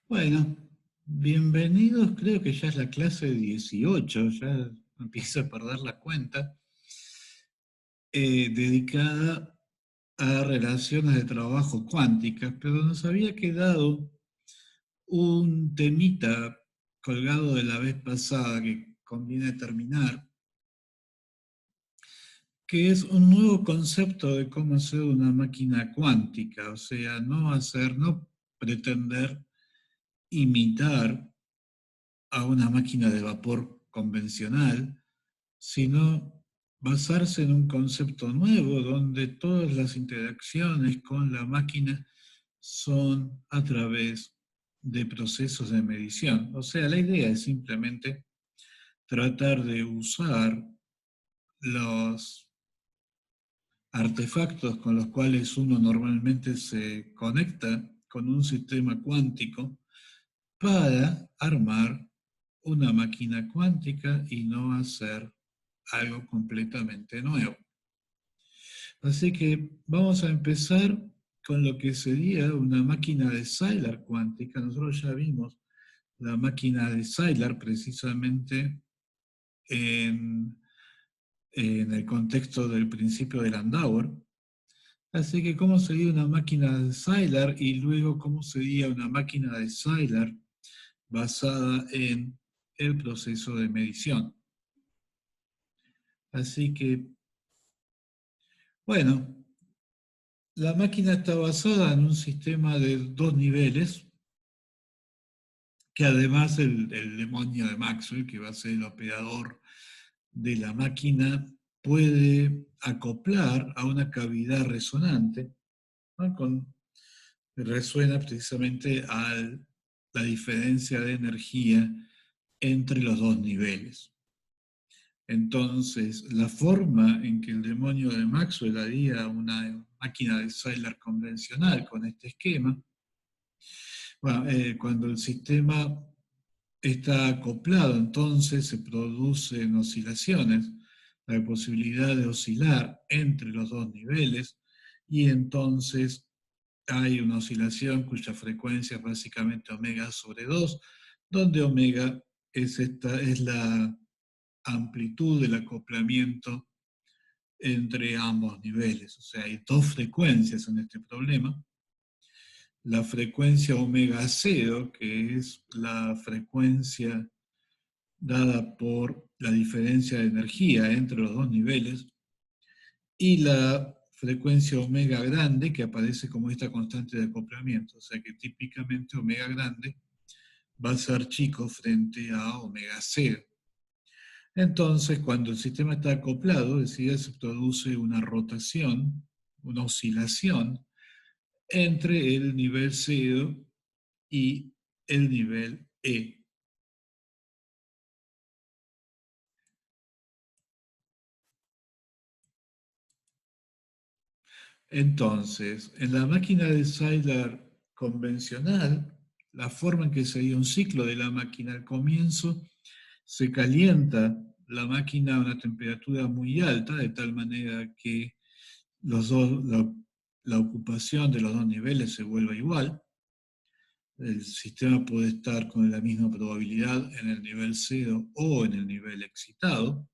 Bueno, bienvenidos, creo que ya es la clase 18, ya empiezo a perder la cuenta, dedicada a relaciones de trabajo cuánticas, pero nos había quedado un temita colgado de la vez pasada que conviene terminar, que es un nuevo concepto de cómo hacer una máquina cuántica, o sea, no pretender imitar a una máquina de vapor convencional, sino basarse en un concepto nuevo donde todas las interacciones con la máquina son a través de procesos de medición. O sea, la idea es simplemente tratar de usar los artefactos con los cuales uno normalmente se conecta con un sistema cuántico para armar una máquina cuántica y no hacer algo completamente nuevo. Así que vamos a empezar con lo que sería una máquina de Sylar cuántica. Nosotros ya vimos la máquina de Sylar precisamente en, en el contexto del principio de Landauer. Así que cómo sería una máquina de Sylar y luego cómo sería una máquina de Sylar basada en el proceso de medición. Así que, bueno, la máquina está basada en un sistema de dos niveles, que además el demonio de Maxwell, que va a ser el operador de la máquina, puede acoplar a una cavidad resonante, ¿no? Resuena precisamente a la diferencia de energía entre los dos niveles. Entonces, la forma en que el demonio de Maxwell haría una máquina de Sylar convencional con este esquema, bueno, cuando el sistema está acoplado, entonces se producen oscilaciones, la posibilidad de oscilar entre los dos niveles, y entonces hay una oscilación cuya frecuencia es básicamente omega sobre 2, donde omega es la amplitud del acoplamiento entre ambos niveles. O sea, hay dos frecuencias en este problema. La frecuencia omega 0, que es la frecuencia dada por la diferencia de energía entre los dos niveles, y la frecuencia omega grande, que aparece como esta constante de acoplamiento. O sea que típicamente omega grande va a ser chico frente a omega 0. Entonces, cuando el sistema está acoplado, decía, se produce una rotación, una oscilación entre el nivel 0 y el nivel E. Entonces, en la máquina de Sylar convencional, la forma en que sería un ciclo de la máquina al comienzo, se calienta la máquina a una temperatura muy alta, de tal manera que los dos, la ocupación de los dos niveles se vuelva igual. El sistema puede estar con la misma probabilidad en el nivel 0 o en el nivel excitado.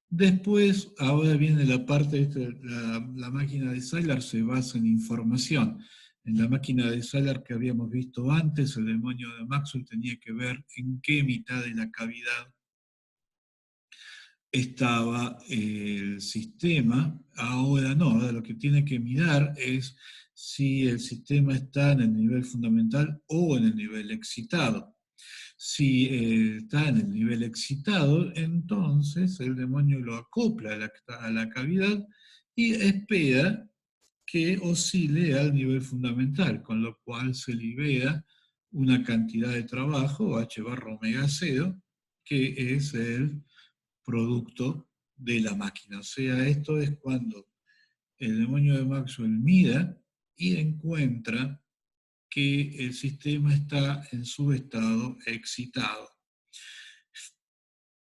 Después, ahora viene la parte, la máquina de Sylar se basa en información. En la máquina de Sylar que habíamos visto antes, el demonio de Maxwell tenía que ver en qué mitad de la cavidad estaba el sistema. Ahora no, ahora lo que tiene que mirar es si el sistema está en el nivel fundamental o en el nivel excitado. Si está en el nivel excitado, entonces el demonio lo acopla a la cavidad y espera que oscile al nivel fundamental, con lo cual se libera una cantidad de trabajo, H barra omega 0, que es el producto de la máquina. O sea, esto es cuando el demonio de Maxwell mira y encuentra que el sistema está en su estado excitado.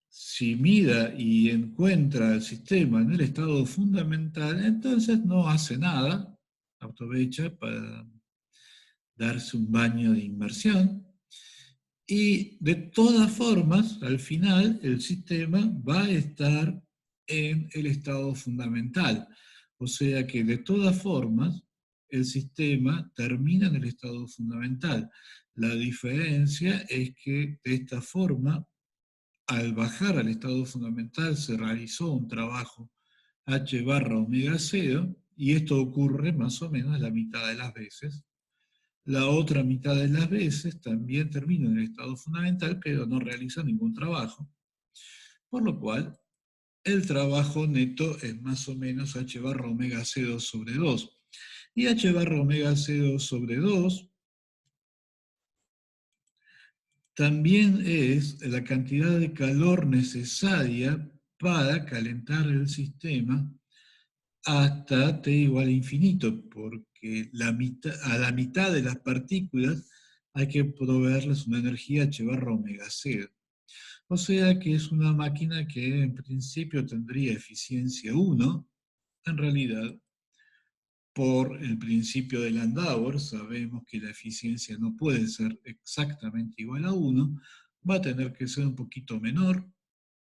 Si mira y encuentra el sistema en el estado fundamental, entonces no hace nada, aprovecha para darse un baño de inmersión. Y de todas formas, al final, el sistema va a estar en el estado fundamental. O sea que de todas formas, el sistema termina en el estado fundamental. La diferencia es que de esta forma, al bajar al estado fundamental, se realizó un trabajo H barra omega 0, y esto ocurre más o menos la mitad de las veces. La otra mitad de las veces también termina en el estado fundamental, pero no realiza ningún trabajo. Por lo cual, el trabajo neto es más o menos H barra omega C2 sobre 2. Y H barra omega C2 sobre 2 también es la cantidad de calor necesaria para calentar el sistema hasta T igual a infinito, porque a la mitad de las partículas hay que proveerles una energía H barra omega C. O sea que es una máquina que en principio tendría eficiencia 1, en realidad, por el principio de Landauer, sabemos que la eficiencia no puede ser exactamente igual a 1, va a tener que ser un poquito menor,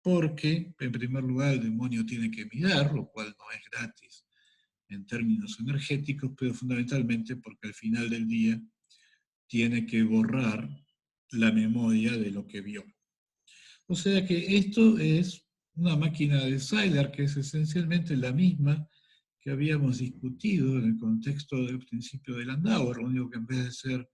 porque en primer lugar el demonio tiene que mirar, lo cual no es gratis en términos energéticos, pero fundamentalmente porque al final del día tiene que borrar la memoria de lo que vio. O sea que esto es una máquina de Seidler que es esencialmente la misma que habíamos discutido en el contexto del principio de Landauer, lo único que en vez de ser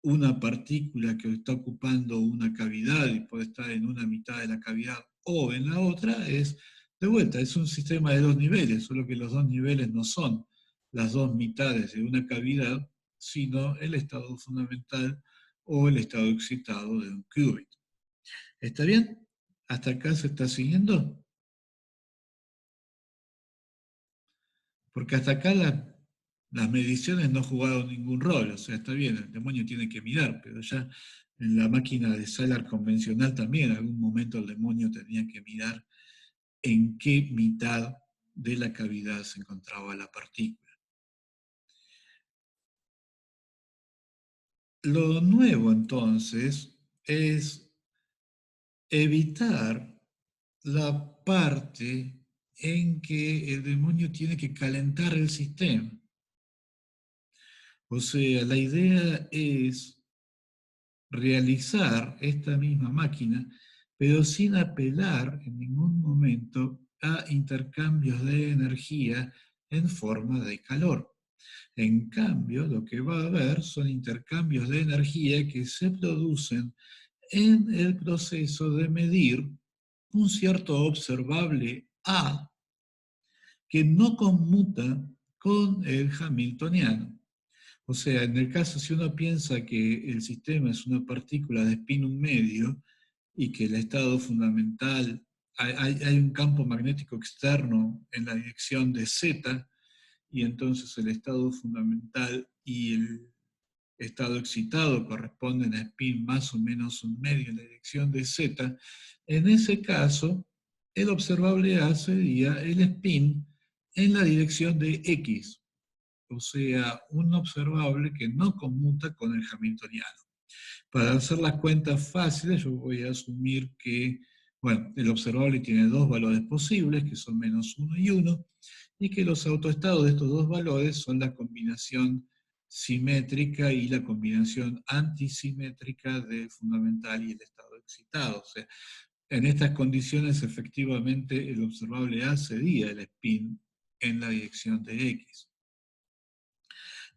una partícula que está ocupando una cavidad y puede estar en una mitad de la cavidad o en la otra, es de vuelta, es un sistema de dos niveles, solo que los dos niveles no son las dos mitades de una cavidad, sino el estado fundamental o el estado excitado de un qubit. ¿Está bien? ¿Hasta acá se está siguiendo? Porque hasta acá las mediciones no jugaron ningún rol, o sea, está bien, el demonio tiene que mirar, pero ya en la máquina de Salar convencional también en algún momento el demonio tenía que mirar en qué mitad de la cavidad se encontraba la partícula. Lo nuevo entonces es evitar la parte en que el demonio tiene que calentar el sistema. O sea, la idea es realizar esta misma máquina, pero sin apelar en ningún momento a intercambios de energía en forma de calor. En cambio, lo que va a haber son intercambios de energía que se producen en el proceso de medir un cierto observable A que no conmuta con el hamiltoniano. O sea, en el caso, si uno piensa que el sistema es una partícula de spin un medio y que el estado fundamental, hay un campo magnético externo en la dirección de Z, y entonces el estado fundamental y el estado excitado corresponden a spin más o menos un medio en la dirección de Z, en ese caso, el observable A sería el spin en la dirección de X, o sea, un observable que no conmuta con el hamiltoniano. Para hacer las cuentas fáciles, yo voy a asumir que, bueno, el observable tiene dos valores posibles, que son menos 1 y 1, y que los autoestados de estos dos valores son la combinación simétrica y la combinación antisimétrica del fundamental y el estado excitado. O sea, en estas condiciones, efectivamente, el observable A sería el spin en la dirección de X.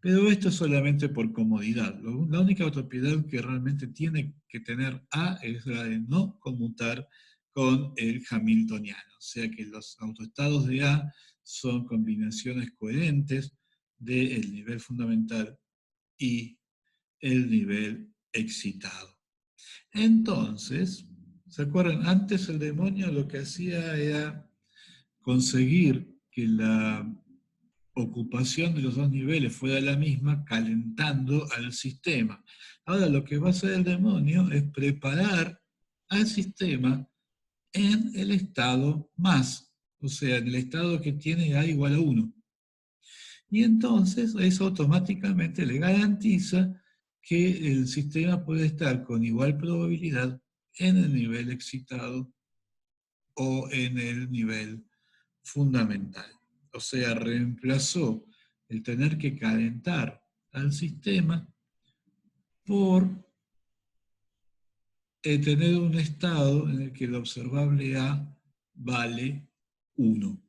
Pero esto es solamente por comodidad. La única propiedad que realmente tiene que tener A es la de no conmutar con el hamiltoniano. O sea que los autoestados de A son combinaciones coherentes del nivel fundamental y el nivel excitado. Entonces, ¿se acuerdan? Antes el demonio lo que hacía era conseguir que la ocupación de los dos niveles fuera la misma, calentando al sistema. Ahora lo que va a hacer el demonio es preparar al sistema en el estado más, o sea, en el estado que tiene A igual a 1. Y entonces eso automáticamente le garantiza que el sistema puede estar con igual probabilidad en el nivel excitado o en el nivel fundamental. O sea, reemplazó el tener que calentar al sistema por tener un estado en el que el observable A vale 1.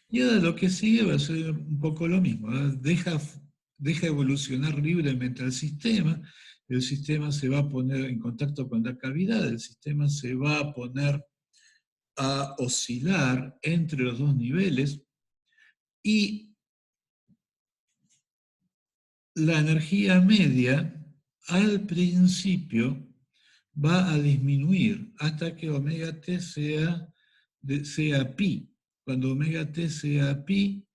Y ahora lo que sigue va a ser un poco lo mismo. Deja evolucionar libremente al sistema, el sistema se va a poner en contacto con la cavidad, el sistema se va a poner a oscilar entre los dos niveles y la energía media al principio va a disminuir hasta que omega t sea pi. Cuando omega t sea pi,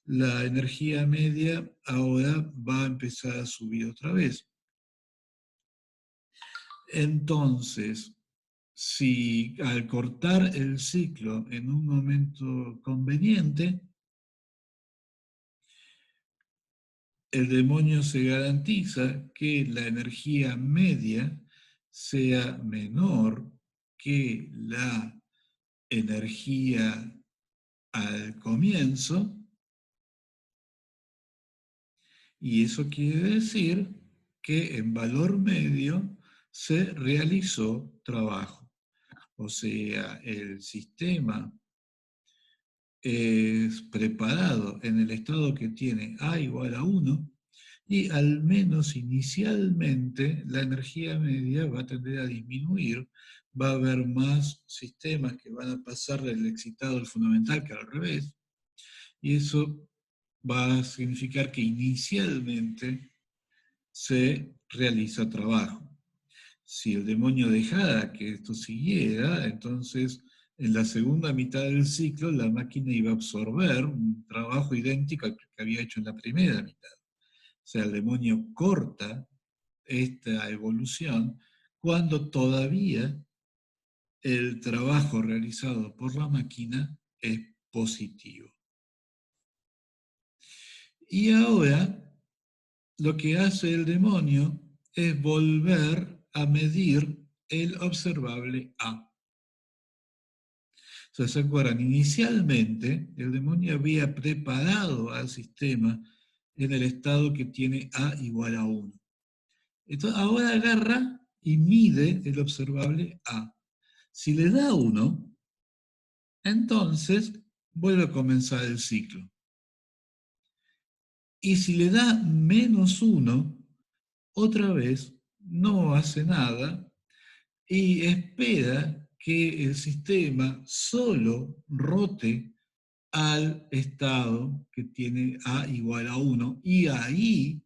la energía media ahora va a empezar a subir otra vez. Entonces, si al cortar el ciclo en un momento conveniente, el demonio se garantiza que la energía media sea menor que la energía al comienzo, y eso quiere decir que en valor medio se realizó trabajo. O sea, el sistema es preparado en el estado que tiene A igual a 1 y al menos inicialmente la energía media va a tender a disminuir, va a haber más sistemas que van a pasar del excitado al fundamental que al revés, y eso va a significar que inicialmente se realiza trabajo. Si el demonio dejara que esto siguiera, entonces en la segunda mitad del ciclo la máquina iba a absorber un trabajo idéntico al que había hecho en la primera mitad. O sea, el demonio corta esta evolución cuando todavía el trabajo realizado por la máquina es positivo. Y ahora lo que hace el demonio es volver a medir el observable A. O sea, ¿se acuerdan? Inicialmente el demonio había preparado al sistema en el estado que tiene A igual a 1. Entonces ahora agarra y mide el observable A. Si le da 1, entonces vuelve a comenzar el ciclo. Y si le da menos 1, otra vez no hace nada y espera que el sistema solo rote al estado que tiene A igual a 1 y ahí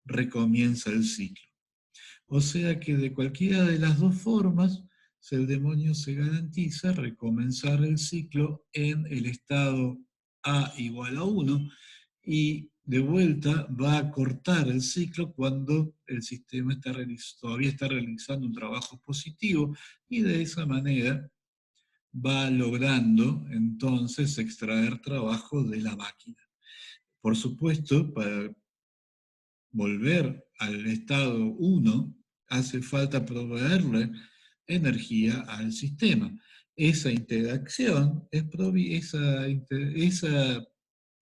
recomienza el ciclo. O sea que de cualquiera de las dos formas, el demonio se garantiza recomenzar el ciclo en el estado A igual a 1 y de vuelta va a cortar el ciclo cuando el sistema todavía está realizando un trabajo positivo y de esa manera va logrando entonces extraer trabajo de la máquina. Por supuesto, para volver al estado 1, hace falta proveerle energía al sistema. Esa interacción, esa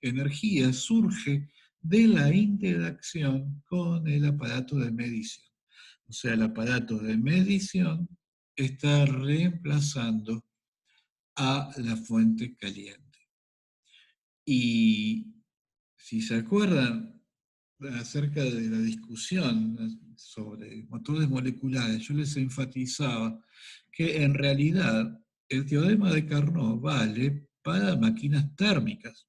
energía surge de la interacción con el aparato de medición. O sea, el aparato de medición está reemplazando a la fuente caliente. Y si se acuerdan acerca de la discusión sobre motores moleculares, yo les enfatizaba que en realidad el teorema de Carnot vale para máquinas térmicas.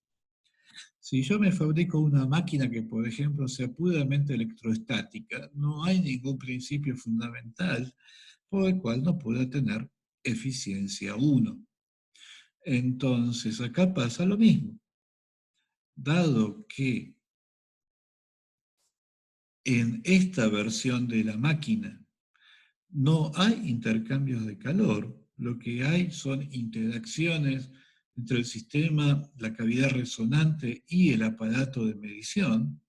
Si yo me fabrico una máquina que, por ejemplo, sea puramente electroestática, no hay ningún principio fundamental por el cual no pueda tener eficiencia 1. Entonces, acá pasa lo mismo. Dado que en esta versión de la máquina no hay intercambios de calor, lo que hay son interacciones entre el sistema, la cavidad resonante y el aparato de medición,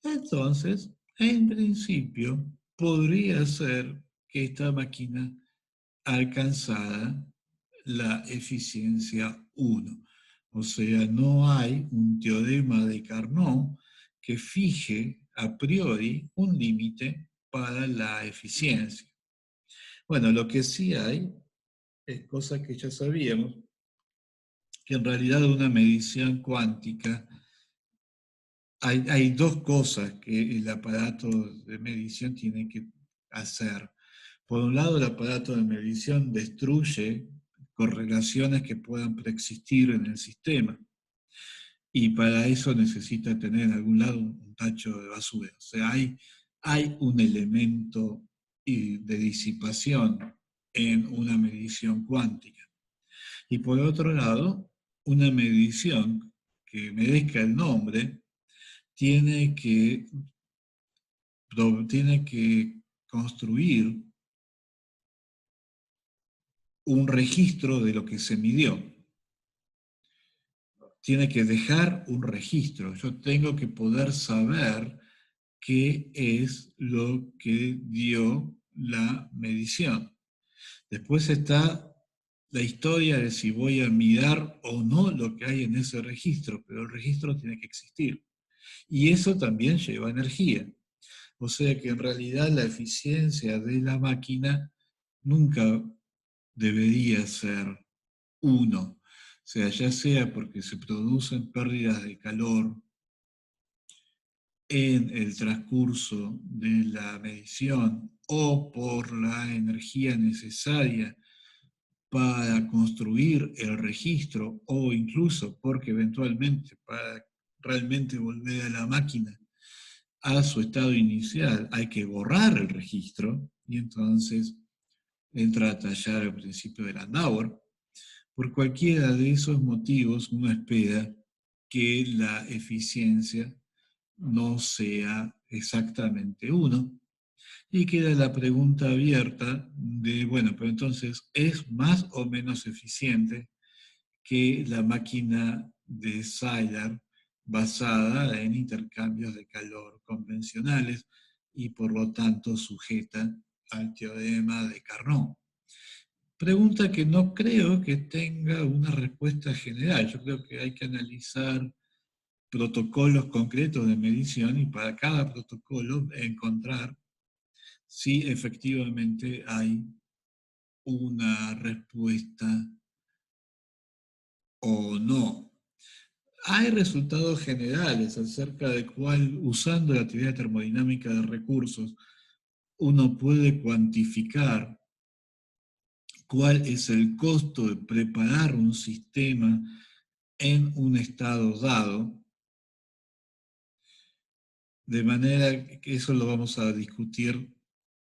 entonces, en principio, podría ser que esta máquina alcanzara la eficiencia 1. O sea, no hay un teorema de Carnot que fije a priori un límite para la eficiencia. Bueno, lo que sí hay es cosa que ya sabíamos, que en realidad una medición cuántica, hay dos cosas que el aparato de medición tiene que hacer. Por un lado, el aparato de medición destruye correlaciones que puedan preexistir en el sistema. Y para eso necesita tener en algún lado un tacho de basura. O sea, hay un elemento de disipación en una medición cuántica. Y por otro lado, una medición que merezca el nombre tiene que, tiene que construir un registro de lo que se midió. Tiene que dejar un registro. Yo tengo que poder saber qué es lo que dio la medición. Después está la historia de si voy a mirar o no lo que hay en ese registro, pero el registro tiene que existir. Y eso también lleva energía. O sea que en realidad la eficiencia de la máquina nunca debería ser 1. O sea, ya sea porque se producen pérdidas de calor en el transcurso de la medición o por la energía necesaria para construir el registro o incluso porque eventualmente para realmente volver a la máquina a su estado inicial hay que borrar el registro y entonces entra a tallar el principio de Landauer. Por cualquiera de esos motivos uno espera que la eficiencia no sea exactamente 1. Y queda la pregunta abierta de, bueno, pero entonces, ¿es más o menos eficiente que la máquina de Seidel basada en intercambios de calor convencionales y por lo tanto sujeta al teorema de Carnot? Pregunta que no creo que tenga una respuesta general. Yo creo que hay que analizar protocolos concretos de medición y para cada protocolo encontrar si efectivamente hay una respuesta o no. Hay resultados generales acerca de cuál, usando la teoría termodinámica de recursos, uno puede cuantificar cuál es el costo de preparar un sistema en un estado dado, de manera que eso lo vamos a discutir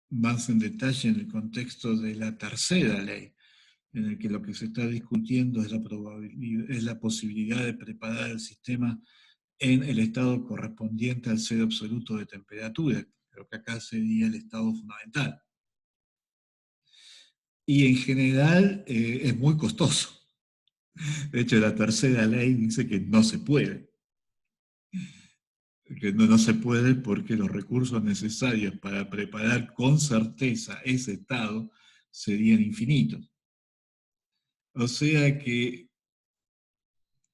más en detalle en el contexto de la tercera ley, en el que lo que se está discutiendo es la posibilidad de preparar el sistema en el estado correspondiente al cero absoluto de temperatura, creo que acá sería el estado fundamental. Y en general es muy costoso. De hecho, la tercera ley dice que no se puede. Que no se puede porque los recursos necesarios para preparar con certeza ese estado serían infinitos. O sea que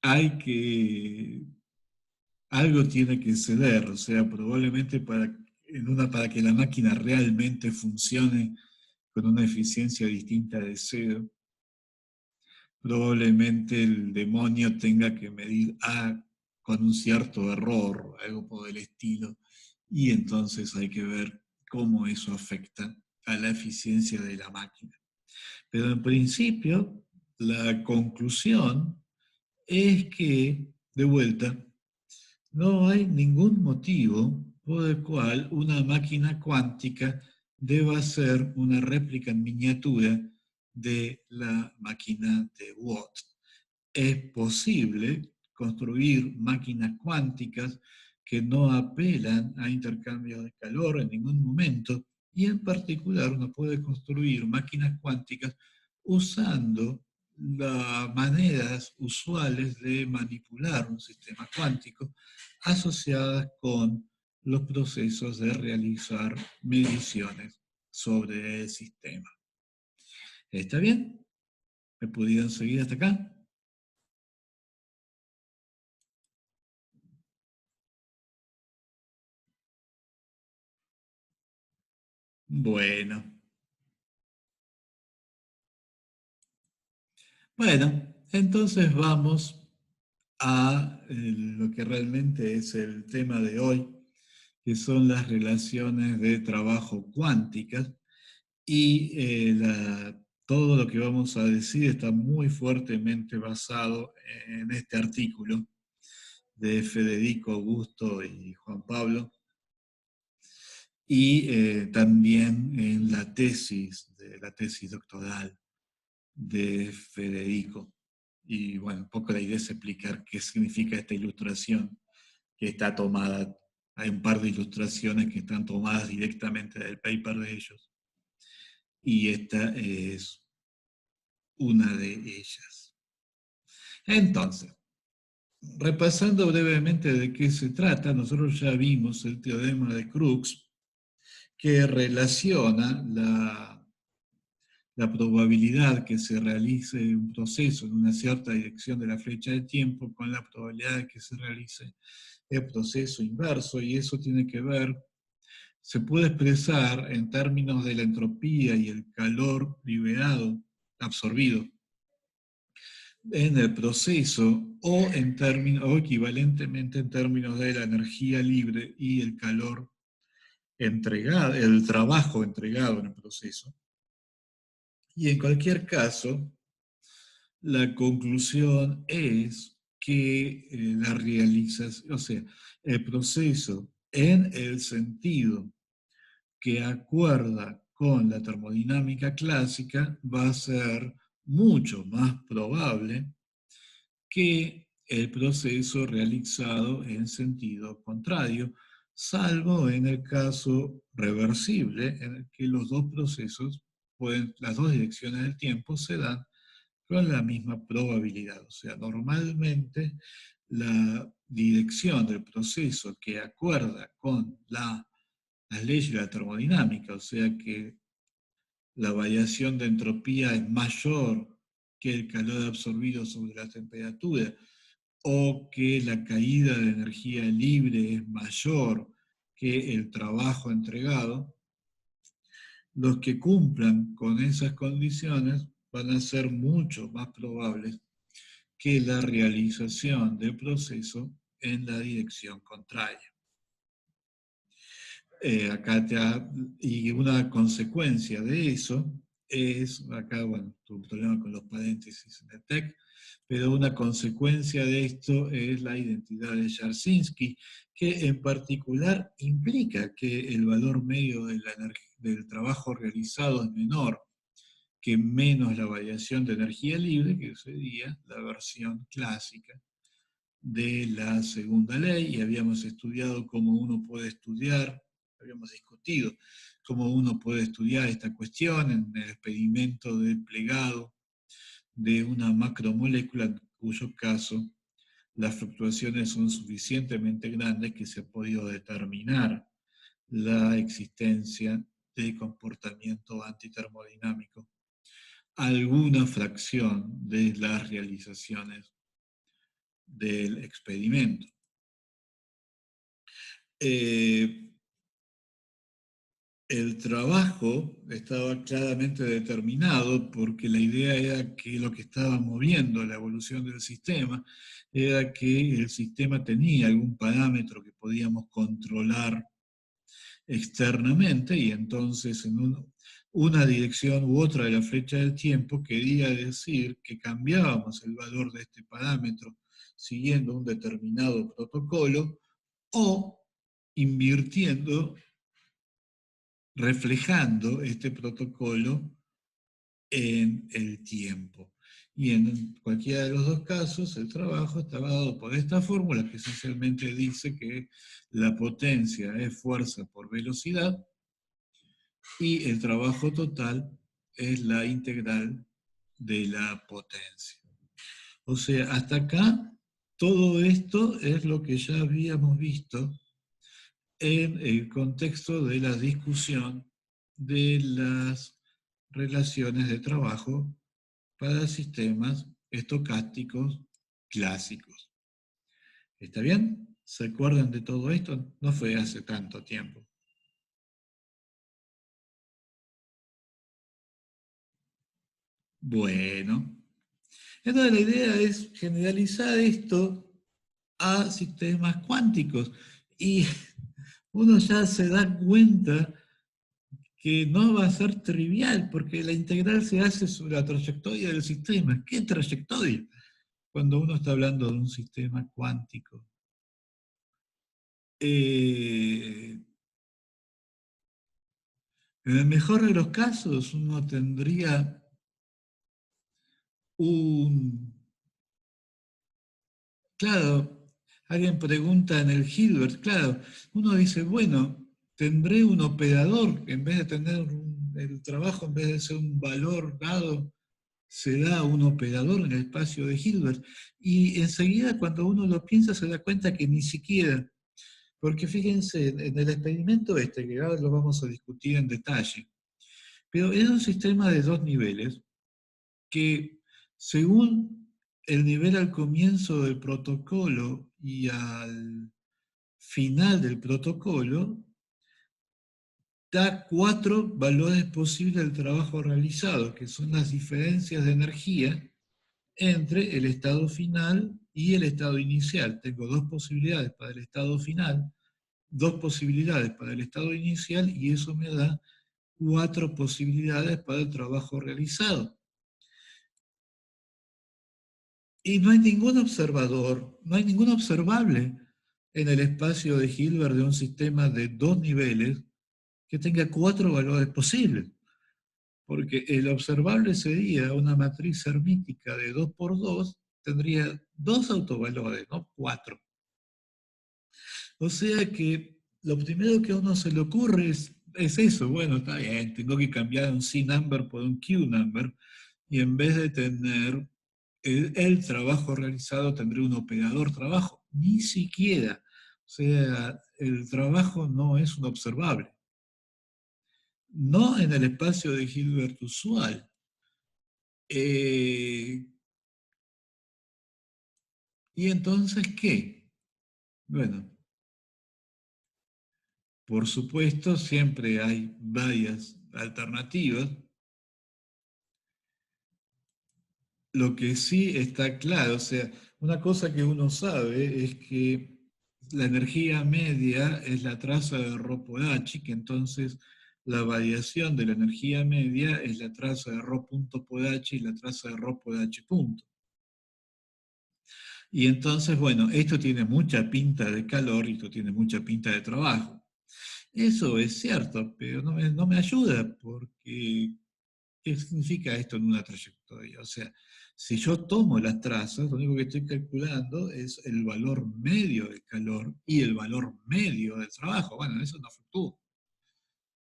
hay que, algo tiene que ceder, o sea, probablemente para que la máquina realmente funcione con una eficiencia distinta de cero, probablemente el demonio tenga que medir A con un cierto error, algo por el estilo, y entonces hay que ver cómo eso afecta a la eficiencia de la máquina. Pero en principio, la conclusión es que, de vuelta, no hay ningún motivo por el cual una máquina cuántica deba ser una réplica en miniatura de la máquina de Watt. Es posible construir máquinas cuánticas que no apelan a intercambios de calor en ningún momento, y en particular uno puede construir máquinas cuánticas usando las maneras usuales de manipular un sistema cuántico asociadas con los procesos de realizar mediciones sobre el sistema. ¿Está bien? ¿Me pudieron seguir hasta acá? Bueno. Bueno, entonces vamos a lo que realmente es el tema de hoy, que son las relaciones de trabajo cuánticas. Y todo lo que vamos a decir está muy fuertemente basado en este artículo de Federico Augusto y Juan Pablo, y también en la tesis doctoral de Federico. Y bueno, un poco la idea es explicar qué significa esta ilustración que está tomada. Hay un par de ilustraciones que están tomadas directamente del paper de ellos. Y esta es una de ellas. Entonces, repasando brevemente de qué se trata, nosotros ya vimos el teorema de Crookes, que relaciona la probabilidad que se realice un proceso en una cierta dirección de la flecha de tiempo con la probabilidad de que se realice el proceso inverso, y eso tiene que ver, se puede expresar en términos de la entropía y el calor liberado, absorbido en el proceso, o equivalentemente en términos de la energía libre y el calor entregado, el trabajo entregado en el proceso. Y en cualquier caso, la conclusión es que la realización, o sea, el proceso en el sentido que acuerda con la termodinámica clásica va a ser mucho más probable que el proceso realizado en sentido contrario, salvo en el caso reversible, en el que los dos procesos las dos direcciones del tiempo se dan con la misma probabilidad. O sea, normalmente la dirección del proceso que acuerda con las leyes de la termodinámica, o sea que la variación de entropía es mayor que el calor absorbido sobre la temperatura, o que la caída de energía libre es mayor que el trabajo entregado, los que cumplan con esas condiciones van a ser mucho más probables que la realización del proceso en la dirección contraria. Y una consecuencia de eso es, acá, bueno, tuve un problema con los paréntesis en el TEC, pero una consecuencia de esto es la identidad de Jarzynski, que en particular implica que el valor medio del trabajo realizado es menor que menos la variación de energía libre, que sería la versión clásica de la segunda ley, y habíamos estudiado cómo uno puede estudiar, habíamos discutido cómo uno puede estudiar esta cuestión en el experimento de plegado de una macromolécula, en cuyo caso las fluctuaciones son suficientemente grandes que se ha podido determinar la existencia de comportamiento antitermodinámico, alguna fracción de las realizaciones del experimento. El trabajo estaba claramente determinado porque la idea era que lo que estaba moviendo la evolución del sistema era que el sistema tenía algún parámetro que podíamos controlar externamente, y entonces en una dirección u otra de la flecha del tiempo quería decir que cambiábamos el valor de este parámetro siguiendo un determinado protocolo o invirtiendo, reflejando este protocolo en el tiempo. Y en cualquiera de los dos casos, el trabajo estaba dado por esta fórmula que esencialmente dice que la potencia es fuerza por velocidad y el trabajo total es la integral de la potencia. O sea, hasta acá, todo esto es lo que ya habíamos visto en el contexto de la discusión de las relaciones de trabajo para sistemas estocásticos clásicos. ¿Está bien? ¿Se acuerdan de todo esto? No fue hace tanto tiempo. Bueno, entonces la idea es generalizar esto a sistemas cuánticos y uno ya se da cuenta que no va a ser trivial porque la integral se hace sobre la trayectoria del sistema. ¿Qué trayectoria? Cuando uno está hablando de un sistema cuántico. En el mejor de los casos, uno tendría un... Claro, alguien pregunta en el Hilbert, claro, uno dice, bueno, tendré un operador, en vez de tener el trabajo, en vez de ser un valor dado, se da un operador en el espacio de Hilbert. Y enseguida, cuando uno lo piensa, se da cuenta que ni siquiera, porque fíjense, en el experimento este, que ahora lo vamos a discutir en detalle, pero es un sistema de dos niveles que, según el nivel al comienzo del protocolo y al final del protocolo, da cuatro valores posibles del trabajo realizado, que son las diferencias de energía entre el estado final y el estado inicial. Tengo dos posibilidades para el estado final, dos posibilidades para el estado inicial, y eso me da cuatro posibilidades para el trabajo realizado. Y no hay ningún observador, no hay ningún observable en el espacio de Hilbert de un sistema de dos niveles que tenga cuatro valores posibles. Porque el observable sería una matriz hermítica de 2 por 2, tendría dos autovalores, no cuatro. O sea que lo primero que a uno se le ocurre es eso, bueno, está bien, tengo que cambiar un C-number por un Q-number, y en vez de tener el trabajo realizado, tendré un operador trabajo. Ni siquiera. O sea, el trabajo no es un observable. No en el espacio de Hilbert usual. ¿Y entonces qué? Bueno, por supuesto, siempre hay varias alternativas. Lo que sí está claro, o sea, una cosa que uno sabe es que la energía media es la traza de Rho por H, que entonces la variación de la energía media es la traza de Rho punto por H y la traza de Rho por H punto. Y entonces, bueno, esto tiene mucha pinta de calor y esto tiene mucha pinta de trabajo. Eso es cierto, pero no me ayuda porque ¿qué significa esto en una trayectoria? O sea, si yo tomo las trazas, lo único que estoy calculando es el valor medio del calor y el valor medio del trabajo. Bueno, eso no fluctúa.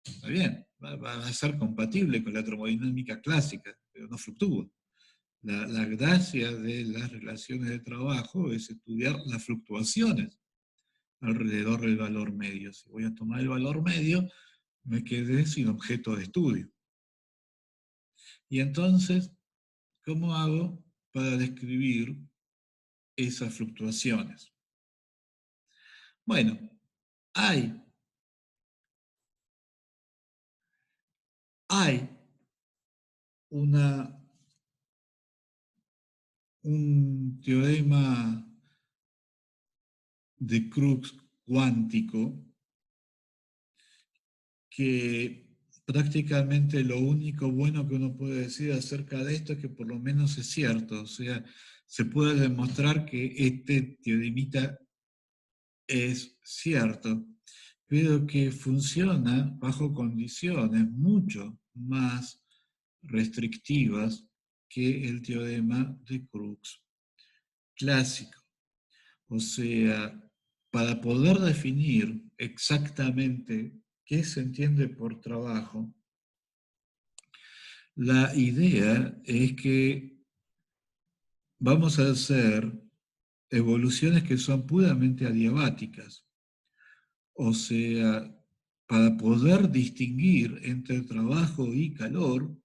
Está bien, va a ser compatible con la termodinámica clásica, pero no fluctúa. La gracia de las relaciones de trabajo es estudiar las fluctuaciones alrededor del valor medio. Si voy a tomar el valor medio, me quedé sin objeto de estudio. Y entonces, ¿cómo hago para describir esas fluctuaciones? Bueno, hay, hay una, un teorema de Crookes cuántico que prácticamente lo único bueno que uno puede decir acerca de esto es que por lo menos es cierto. O sea, se puede demostrar que este teoremita es cierto, pero que funciona bajo condiciones mucho más restrictivas que el teorema de Crookes clásico. O sea, para poder definir exactamente qué se entiende por trabajo, La idea es que vamos a hacer evoluciones que son puramente adiabáticas. O sea, para poder distinguir entre trabajo y calor,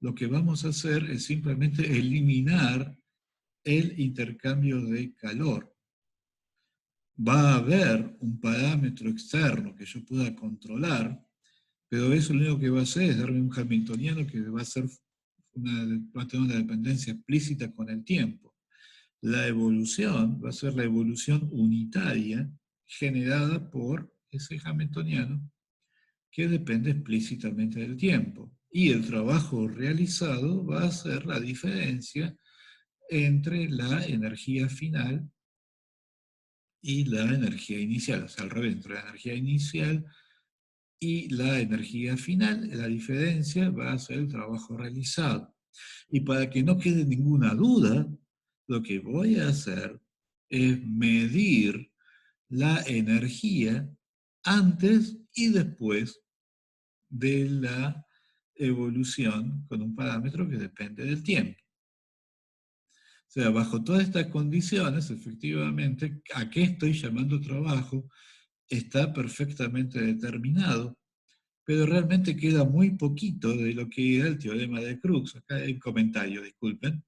lo que vamos a hacer es simplemente eliminar el intercambio de calor. Va a haber un parámetro externo que yo pueda controlar, pero eso lo único que va a hacer es darme un hamiltoniano que va a tener una dependencia explícita con el tiempo. La evolución va a ser la evolución unitaria generada por ese hamiltoniano que depende explícitamente del tiempo. Y el trabajo realizado va a ser la diferencia entre la energía final y la energía inicial, o sea, al revés, entre la energía inicial y la energía final, la diferencia va a ser el trabajo realizado. Y para que no quede ninguna duda, lo que voy a hacer es medir la energía antes y después de la evolución con un parámetro que depende del tiempo. O sea, bajo todas estas condiciones, efectivamente, a qué estoy llamando trabajo está perfectamente determinado, pero realmente queda muy poquito de lo que era el teorema de Crookes. Acá hay un comentario, disculpen.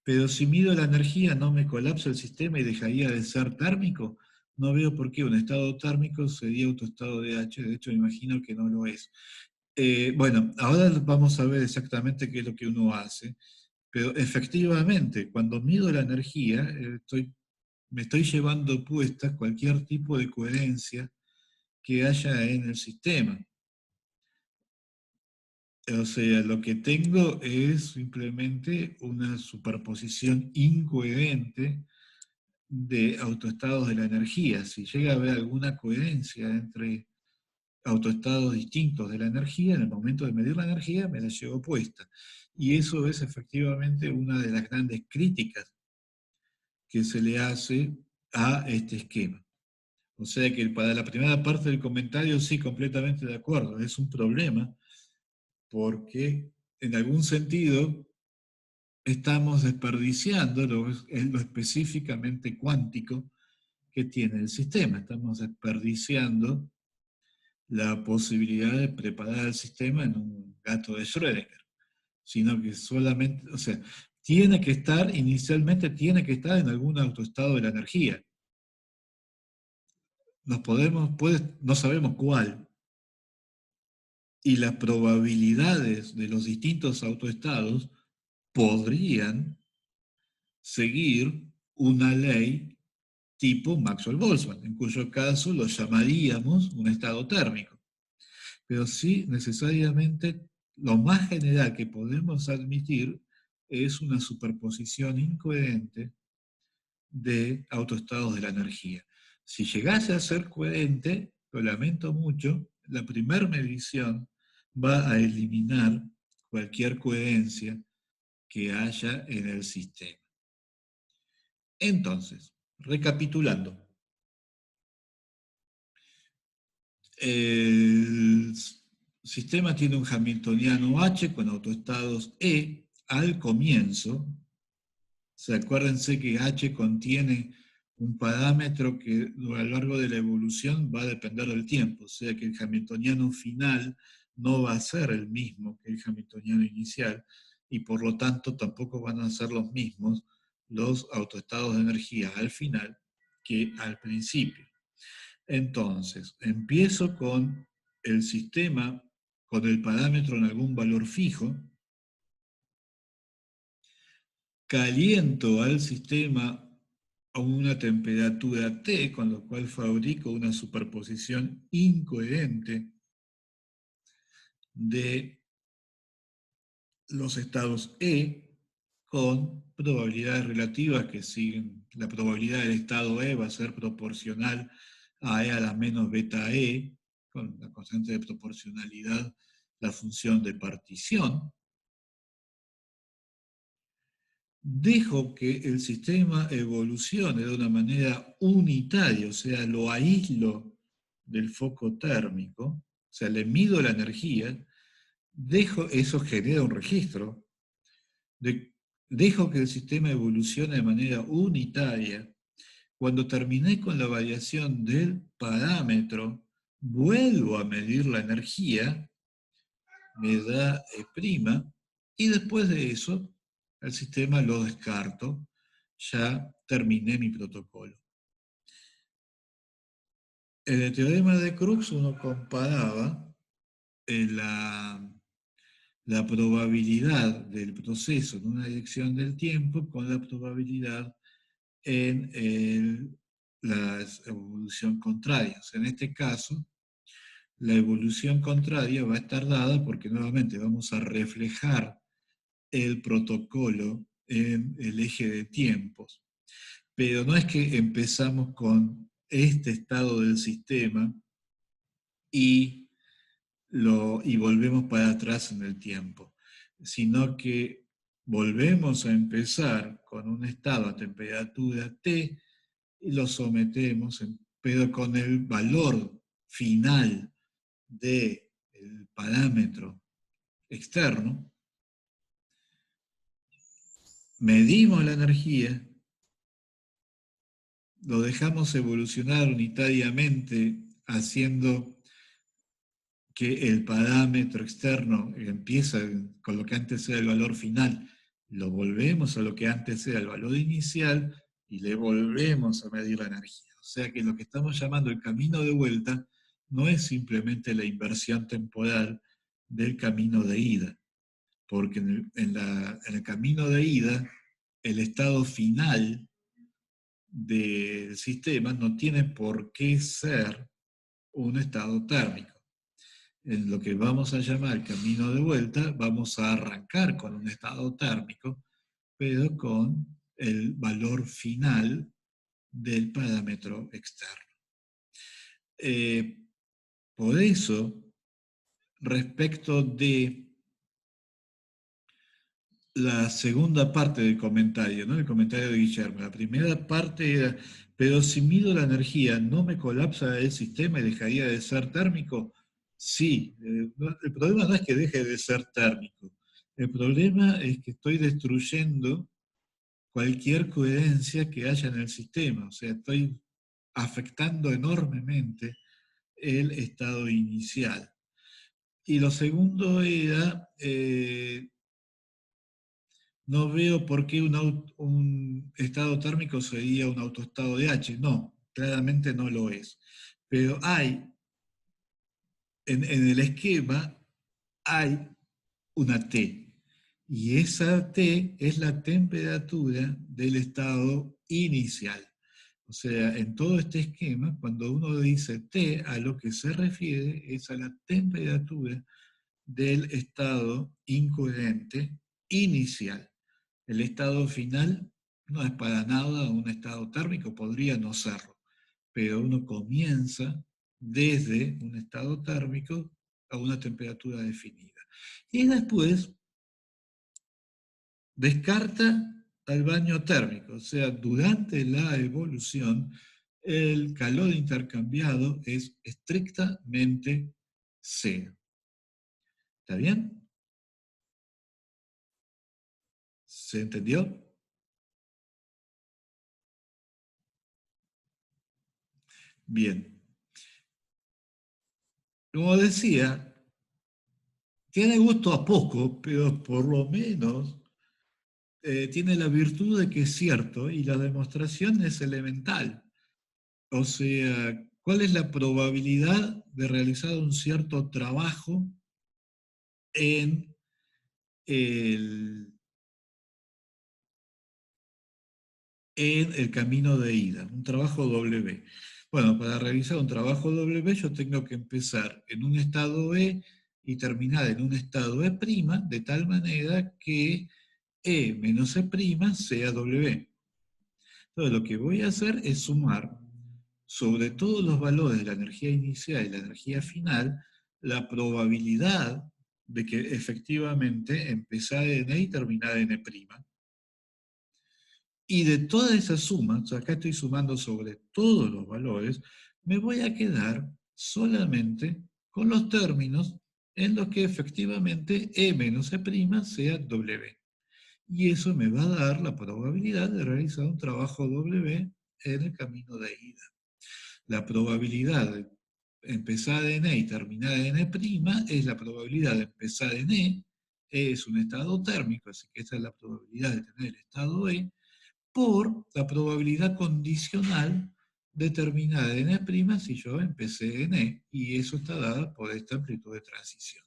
Pero si mido la energía, ¿no me colapsa el sistema y dejaría de ser térmico? No veo por qué un estado térmico sería autoestado de H, de hecho me imagino que no lo es. Bueno, ahora vamos a ver exactamente qué es lo que uno hace, pero efectivamente, cuando mido la energía, me estoy llevando puesta cualquier tipo de coherencia que haya en el sistema. O sea, lo que tengo es simplemente una superposición incoherente de autoestados de la energía. Si llega a haber alguna coherencia entre autoestados distintos de la energía, en el momento de medir la energía me la llevo puesta. Y eso es efectivamente una de las grandes críticas que se le hace a este esquema. O sea que para la primera parte del comentario sí, completamente de acuerdo, es un problema porque en algún sentido estamos desperdiciando lo específicamente cuántico que tiene el sistema. Estamos desperdiciando la posibilidad de preparar el sistema en un gato de Schrödinger, sino que solamente, o sea, tiene que estar, inicialmente tiene que estar en algún autoestado de la energía. No sabemos cuál, y las probabilidades de los distintos autoestados podrían seguir una ley tipo Maxwell-Boltzmann, en cuyo caso lo llamaríamos un estado térmico. Pero sí, necesariamente, lo más general que podemos admitir es una superposición incoherente de autoestados de la energía. Si llegase a ser coherente, lo lamento mucho, la primera medición va a eliminar cualquier coherencia que haya en el sistema. Entonces, recapitulando, el sistema tiene un hamiltoniano H con autoestados E al comienzo. Acuérdense que H contiene un parámetro que a lo largo de la evolución va a depender del tiempo, o sea que el hamiltoniano final no va a ser el mismo que el hamiltoniano inicial y por lo tanto tampoco van a ser los mismos los autoestados de energía al final que al principio. Entonces, empiezo con el sistema con el parámetro en algún valor fijo, caliento al sistema a una temperatura T, con lo cual fabrico una superposición incoherente de los estados E con probabilidades relativas que siguen. La probabilidad del estado E va a ser proporcional a E a la menos beta E, con la constante de proporcionalidad, la función de partición. Dejo que el sistema evolucione de una manera unitaria, o sea, lo aíslo del foco térmico, o sea, le mido la energía, eso genera un registro, dejo que el sistema evolucione de manera unitaria. Cuando terminé con la variación del parámetro, vuelvo a medir la energía, me da E', y después de eso, el sistema lo descarto, ya terminé mi protocolo. En el teorema de Crookes uno comparaba la probabilidad del proceso en una dirección del tiempo con la probabilidad en la evolución contraria. O sea, en este caso, la evolución contraria va a estar dada porque nuevamente vamos a reflejar el protocolo en el eje de tiempos. Pero no es que empezamos con este estado del sistema y volvemos para atrás en el tiempo, sino que volvemos a empezar con un estado a temperatura T y lo sometemos, pero con el valor final del parámetro externo, medimos la energía, lo dejamos evolucionar unitariamente haciendo que el parámetro externo empieza con lo que antes era el valor final, lo volvemos a lo que antes era el valor inicial y le volvemos a medir la energía. O sea que lo que estamos llamando el camino de vuelta no es simplemente la inversión temporal del camino de ida, porque en el camino de ida el estado final del sistema no tiene por qué ser un estado térmico. En lo que vamos a llamar camino de vuelta, vamos a arrancar con un estado térmico, pero con el valor final del parámetro externo. Por eso, respecto de la segunda parte del comentario, ¿no? El comentario de Guillermo, la primera parte era, pero si mido la energía, ¿no me colapsa el sistema y dejaría de ser térmico? Sí, el problema no es que deje de ser térmico, el problema es que estoy destruyendo cualquier coherencia que haya en el sistema, o sea, estoy afectando enormemente el estado inicial. Y lo segundo era, no veo por qué un estado térmico sería un autoestado de H. No, claramente no lo es. Pero hay, en el esquema, hay una T. Y esa T es la temperatura del estado inicial. O sea, en todo este esquema, cuando uno dice T, a lo que se refiere es a la temperatura del estado incoherente inicial. El estado final no es para nada un estado térmico, podría no serlo, pero uno comienza desde un estado térmico a una temperatura definida. Y después descarta al baño térmico, o sea, durante la evolución el calor intercambiado es estrictamente cero. ¿Está bien? ¿Se entendió? Bien. Como decía, tiene gusto a poco, pero por lo menos tiene la virtud de que es cierto y la demostración es elemental. O sea, ¿cuál es la probabilidad de realizar un cierto trabajo en el, en el camino de ida? Un trabajo W. Bueno, para realizar un trabajo W yo tengo que empezar en un estado E y terminar en un estado E', de tal manera que E menos E' sea W. Entonces lo que voy a hacer es sumar sobre todos los valores de la energía inicial y la energía final la probabilidad de que efectivamente empezar en E y terminar en E'. Y de toda esa suma, o sea, acá estoy sumando sobre todos los valores, me voy a quedar solamente con los términos en los que efectivamente E menos E' sea W. Y eso me va a dar la probabilidad de realizar un trabajo W en el camino de ida. La probabilidad de empezar en E y terminar en E' es la probabilidad de empezar en E es un estado térmico, así que esta es la probabilidad de tener el estado E, por la probabilidad condicional determinada en E' si yo empecé en E, y eso está dada por esta amplitud de transición.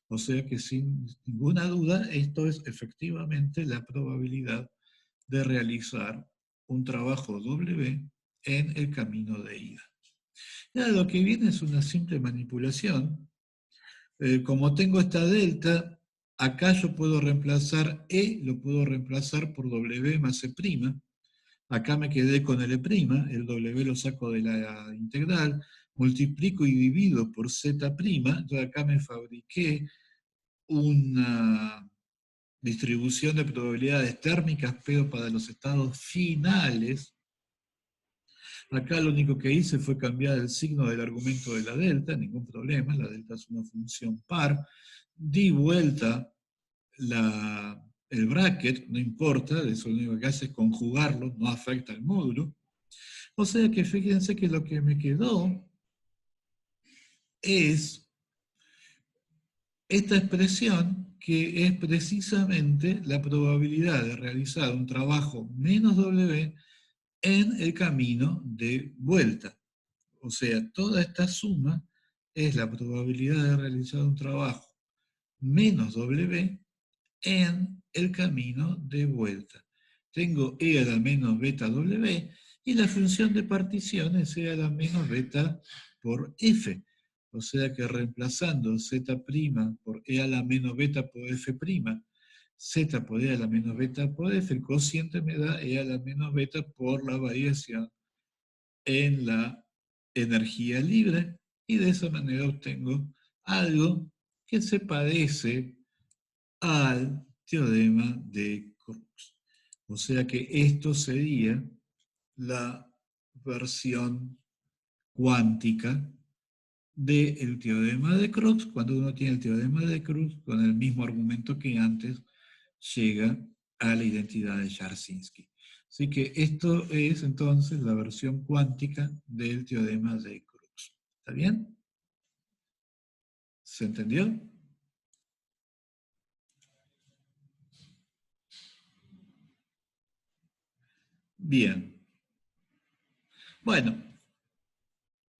O sea que sin ninguna duda, esto es efectivamente la probabilidad de realizar un trabajo W en el camino de ida. Ya lo que viene es una simple manipulación. Como tengo esta delta, acá yo puedo reemplazar E, lo puedo reemplazar por W más E'. Acá me quedé con el E', el W lo saco de la integral, multiplico y divido por Z', yo acá me fabriqué una distribución de probabilidades térmicas, pero para los estados finales. Acá lo único que hice fue cambiar el signo del argumento de la delta, ningún problema, la delta es una función par. Di vuelta el bracket, no importa, eso lo único que hace es conjugarlo, no afecta al módulo. O sea que fíjense que lo que me quedó es esta expresión que es precisamente la probabilidad de realizar un trabajo menos W en el camino de vuelta. O sea, toda esta suma es la probabilidad de realizar un trabajo menos W en el camino de vuelta. Tengo E a la menos beta W y la función de partición es E a la menos beta por F. O sea que reemplazando Z' por E a la menos beta por F', Z por E a la menos beta por F, el cociente me da E a la menos beta por la variación en la energía libre, y de esa manera obtengo algo que se parece al teorema de Crookes. O sea que esto sería la versión cuántica del teorema de Crookes. Cuando uno tiene el teorema de Crookes, con el mismo argumento que antes, llega a la identidad de Jarzynski. Así que esto es entonces la versión cuántica del teorema de Crookes. ¿Está bien? ¿Se entendió? Bien. Bueno,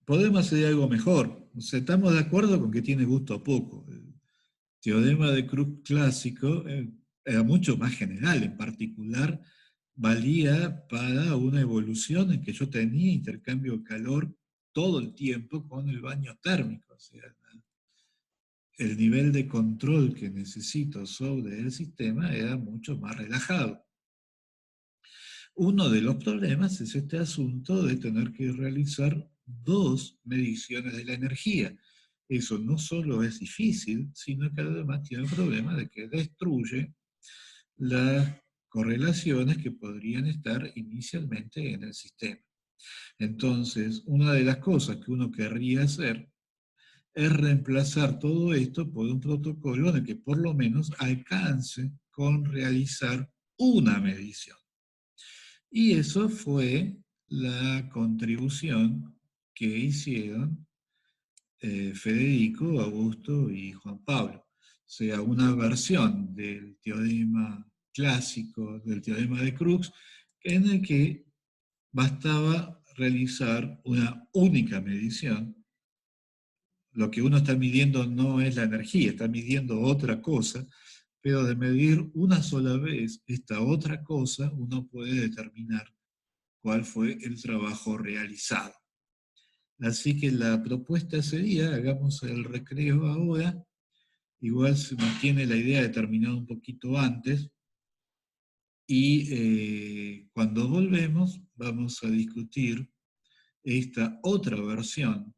podemos hacer algo mejor. O sea, estamos de acuerdo con que tiene gusto a poco. El teorema de Crookes clásico era mucho más general. En particular, valía para una evolución en que yo tenía intercambio de calor todo el tiempo con el baño térmico. O sea, el nivel de control que necesito sobre el sistema era mucho más relajado. Uno de los problemas es este asunto de tener que realizar dos mediciones de la energía. Eso no solo es difícil, sino que además tiene el problema de que destruye las correlaciones que podrían estar inicialmente en el sistema. Entonces, una de las cosas que uno querría hacer es reemplazar todo esto por un protocolo en el que por lo menos alcance con realizar una medición. Y eso fue la contribución que hicieron Federico, Augusto y Juan Pablo. O sea, una versión del teorema clásico, del teorema de Crookes, en el que bastaba realizar una única medición. Lo que uno está midiendo no es la energía, está midiendo otra cosa, pero de medir una sola vez esta otra cosa, uno puede determinar cuál fue el trabajo realizado. Así que la propuesta sería, hagamos el recreo ahora, igual se mantiene la idea de terminar un poquito antes, y cuando volvemos vamos a discutir esta otra versión.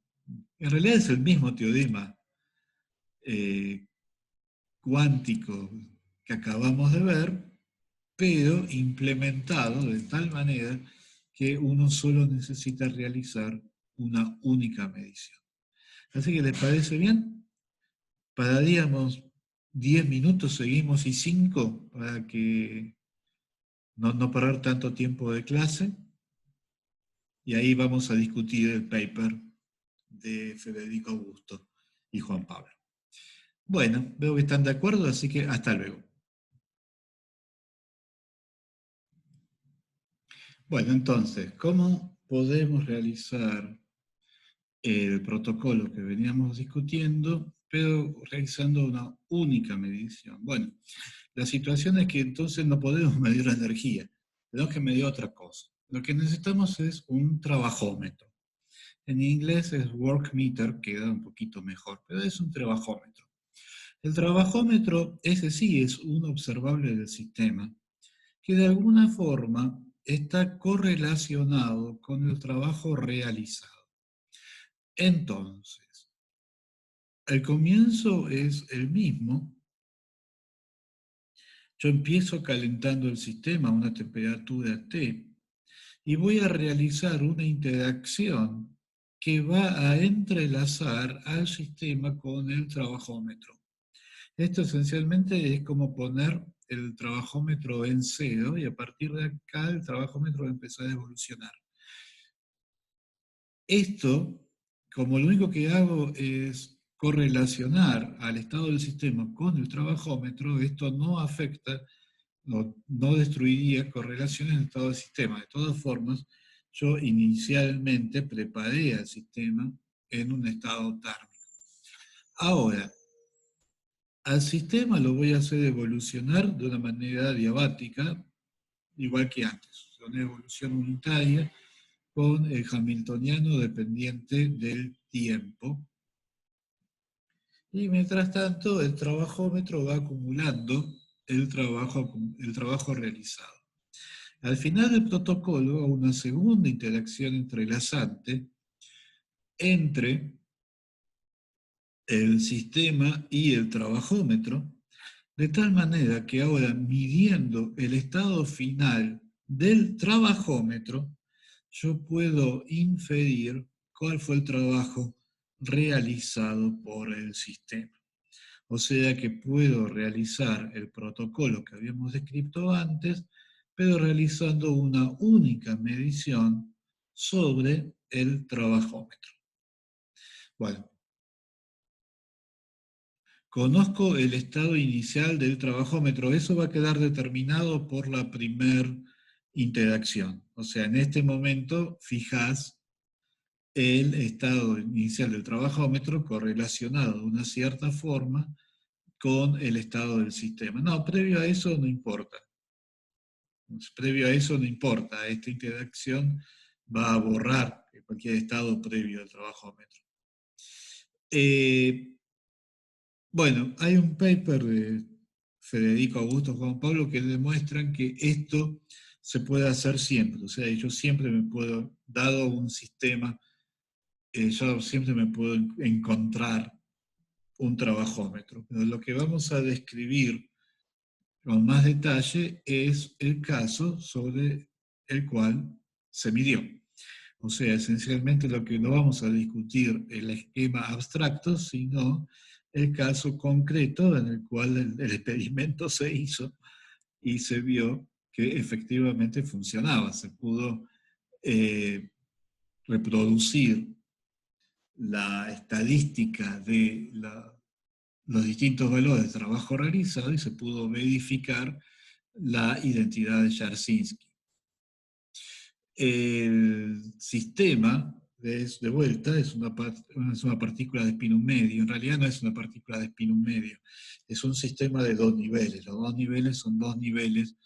En realidad es el mismo teorema eh, cuántico que acabamos de ver, pero implementado de tal manera que uno solo necesita realizar una única medición. Así que, ¿les parece bien? Pararíamos 10 minutos, seguimos y 5 para que no parar tanto tiempo de clase. Y ahí vamos a discutir el paper de Federico Augusto y Juan Pablo. Bueno, veo que están de acuerdo, así que hasta luego. Bueno, entonces, ¿cómo podemos realizar el protocolo que veníamos discutiendo, pero realizando una única medición? Bueno, la situación es que entonces no podemos medir la energía, tenemos que medir otra cosa. Lo que necesitamos es un trabajómetro. En inglés es work meter, queda un poquito mejor, pero es un trabajómetro. El trabajómetro, ese sí es un observable del sistema, que de alguna forma está correlacionado con el trabajo realizado. Entonces, el comienzo es el mismo. Yo empiezo calentando el sistema a una temperatura T y voy a realizar una interacción que va a entrelazar al sistema con el trabajómetro. Esto esencialmente es como poner el trabajómetro en cero y a partir de acá el trabajómetro va a empezar a evolucionar. Esto, como lo único que hago es correlacionar al estado del sistema con el trabajómetro, esto no afecta, no destruiría correlaciones en el estado del sistema. De todas formas, yo inicialmente preparé al sistema en un estado térmico. Ahora, al sistema lo voy a hacer evolucionar de una manera diabática, igual que antes, una evolución unitaria con el hamiltoniano dependiente del tiempo. Y mientras tanto, el trabajómetro va acumulando el trabajo realizado. Al final del protocolo, hago una segunda interacción entrelazante entre el sistema y el trabajómetro, de tal manera que ahora, midiendo el estado final del trabajómetro, yo puedo inferir cuál fue el trabajo realizado por el sistema. O sea que puedo realizar el protocolo que habíamos descrito antes, pero realizando una única medición sobre el trabajómetro. Bueno, conozco el estado inicial del trabajómetro. Eso va a quedar determinado por la primer interacción. O sea, en este momento fijas el estado inicial del trabajómetro correlacionado de una cierta forma con el estado del sistema. No, previo a eso no importa. Previo a eso no importa. Esta interacción va a borrar cualquier estado previo al trabajómetro. Bueno, hay un paper de Federico Augusto Juan Pablo que demuestran que esto se puede hacer siempre. O sea, yo siempre me puedo, dado un sistema, yo siempre me puedo encontrar un trabajómetro. Pero lo que vamos a describir con más detalle es el caso sobre el cual se midió. O sea, esencialmente lo que no vamos a discutir el esquema abstracto, sino el caso concreto en el cual el experimento se hizo y se vio que efectivamente funcionaba. Se pudo reproducir la estadística de los distintos valores de trabajo realizado y se pudo verificar la identidad de Jarzynski. El sistema, de vuelta, es una partícula de espín medio. En realidad no es una partícula de espín medio, es un sistema de dos niveles. Los dos niveles son dos niveles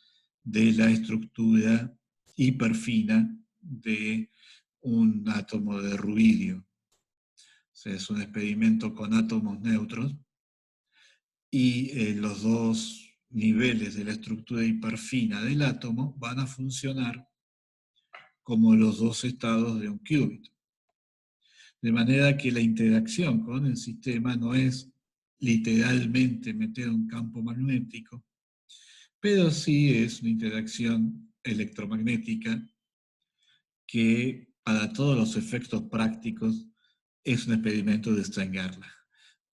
de la estructura hiperfina de un átomo de rubidio. O sea, es un experimento con átomos neutros y los dos niveles de la estructura hiperfina del átomo van a funcionar como los dos estados de un qubit. De manera que la interacción con el sistema no es literalmente meter un campo magnético, pero sí es una interacción electromagnética que para todos los efectos prácticos es un experimento de Stern-Gerlach.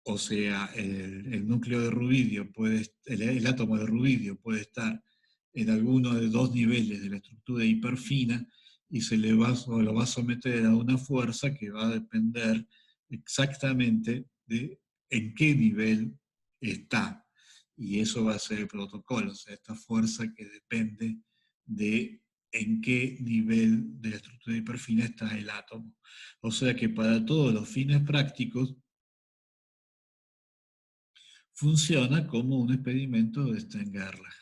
o sea, el núcleo de rubidio el átomo de rubidio puede estar en alguno de dos niveles de la estructura hiperfina y lo va a someter a una fuerza que va a depender exactamente de en qué nivel está. Y eso va a ser el protocolo, o sea, esta fuerza que depende de en qué nivel de la estructura hiperfina está el átomo. O sea que para todos los fines prácticos, funciona como un experimento de Stern-Gerlach.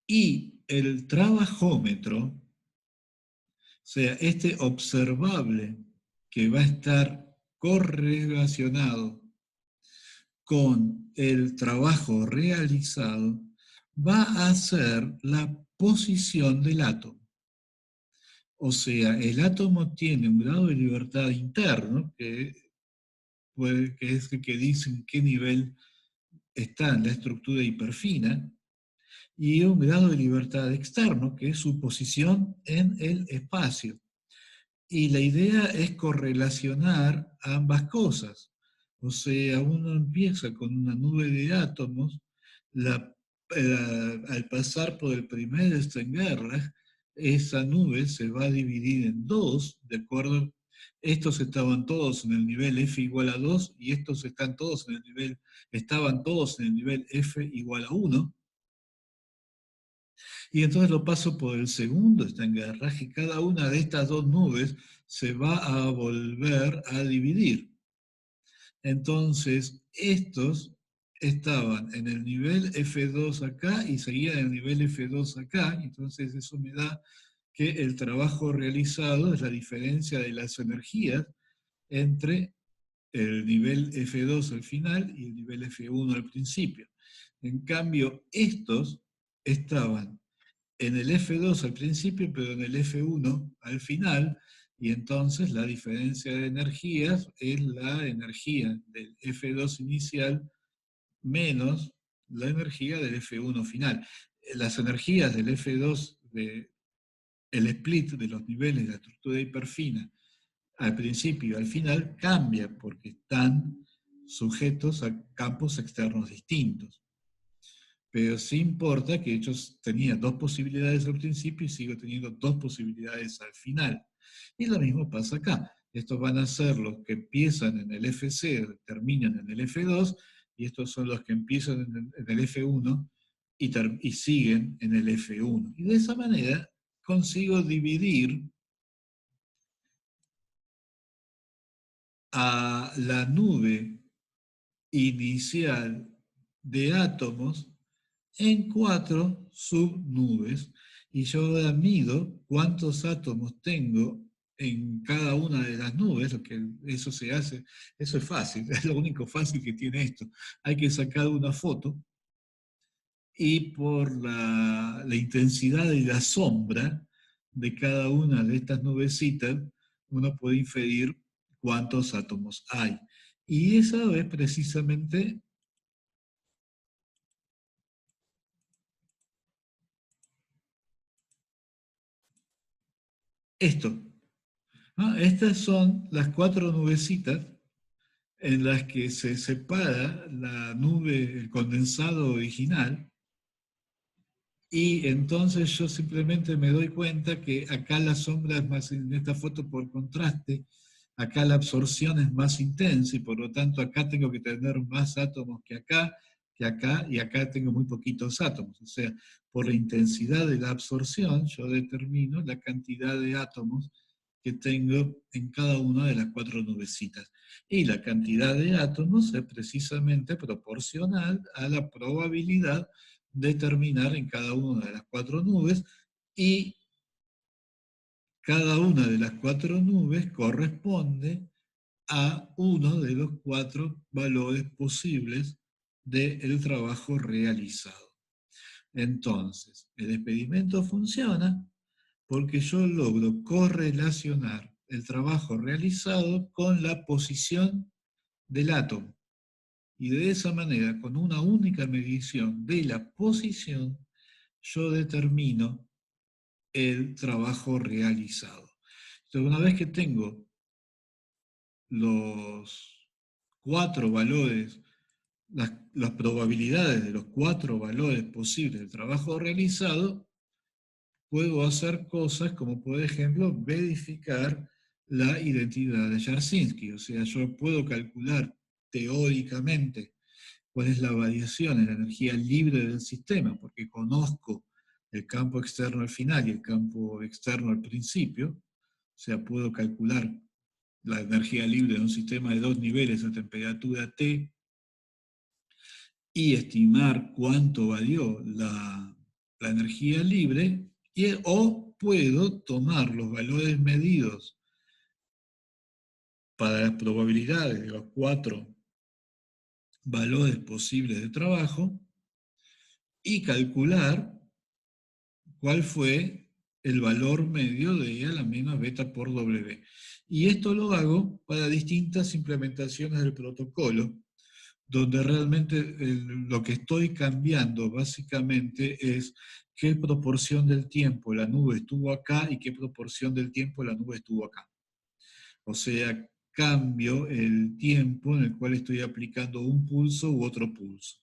Y el trabajómetro, o sea, este observable que va a estar correlacionado con el trabajo realizado, va a ser la posición del átomo. O sea, el átomo tiene un grado de libertad interno, que es el que dice en qué nivel está en la estructura hiperfina, y un grado de libertad externo, que es su posición en el espacio. Y la idea es correlacionar ambas cosas. O sea, uno empieza con una nube de átomos, al pasar por el primer Stern-Gerlach, esa nube se va a dividir en dos, de acuerdo. Estos estaban todos en el nivel F igual a 2 y estos estaban todos en el nivel F igual a 1. Y entonces lo paso por el segundo estangarraje y cada una de estas dos nubes se va a volver a dividir. Entonces, estos estaban en el nivel F2 acá y seguían en el nivel F2 acá, entonces eso me da que el trabajo realizado es la diferencia de las energías entre el nivel F2 al final y el nivel F1 al principio. En cambio, estos estaban en el F2 al principio, pero en el F1 al final, y entonces la diferencia de energías es la energía del F2 inicial menos la energía del F1 final. Las energías del F2, el split de los niveles de la estructura hiperfina al principio y al final cambia porque están sujetos a campos externos distintos. Pero sí importa que ellos tenían dos posibilidades al principio y sigo teniendo dos posibilidades al final. Y lo mismo pasa acá. Estos van a ser los que empiezan en el FC, terminan en el F2, y estos son los que empiezan en el F1 y siguen en el F1. Y de esa manera consigo dividir a la nube inicial de átomos en 4 subnubes y yo ahora mido cuántos átomos tengo en cada una de las nubes, lo que eso se hace, eso es fácil, es lo único fácil que tiene esto. Hay que sacar una foto y por la intensidad y la sombra de cada una de estas nubecitas, uno puede inferir cuántos átomos hay. Y esa es precisamente esto. ¿No? Estas son las 4 nubecitas en las que se separa la nube, el condensado original, y entonces yo simplemente me doy cuenta que acá la sombra es más, en esta foto por contraste, acá la absorción es más intensa y por lo tanto acá tengo que tener más átomos que acá, y acá tengo muy poquitos átomos. O sea, por la intensidad de la absorción yo determino la cantidad de átomos que tengo en cada una de las 4 nubecitas. Y la cantidad de átomos es precisamente proporcional a la probabilidad de terminar en cada una de las 4 nubes, y cada una de las 4 nubes corresponde a uno de los 4 valores posibles del trabajo realizado. Entonces, el experimento funciona porque yo logro correlacionar el trabajo realizado con la posición del átomo. Y de esa manera, con una única medición de la posición, yo determino el trabajo realizado. Entonces, una vez que tengo los 4 valores, las probabilidades de los 4 valores posibles del trabajo realizado, puedo hacer cosas como, por ejemplo, verificar la identidad de Jarzynski. O sea, yo puedo calcular teóricamente cuál es la variación en la energía libre del sistema, porque conozco el campo externo al final y el campo externo al principio. O sea, puedo calcular la energía libre de un sistema de 2 niveles a temperatura T y estimar cuánto varió la energía libre, o puedo tomar los valores medidos para las probabilidades de los 4 valores posibles de trabajo y calcular cuál fue el valor medio de E a la menos beta por W. Y esto lo hago para distintas implementaciones del protocolo, donde realmente lo que estoy cambiando básicamente es qué proporción del tiempo la nube estuvo acá y qué proporción del tiempo la nube estuvo acá. O sea, cambio el tiempo en el cual estoy aplicando un pulso u otro pulso.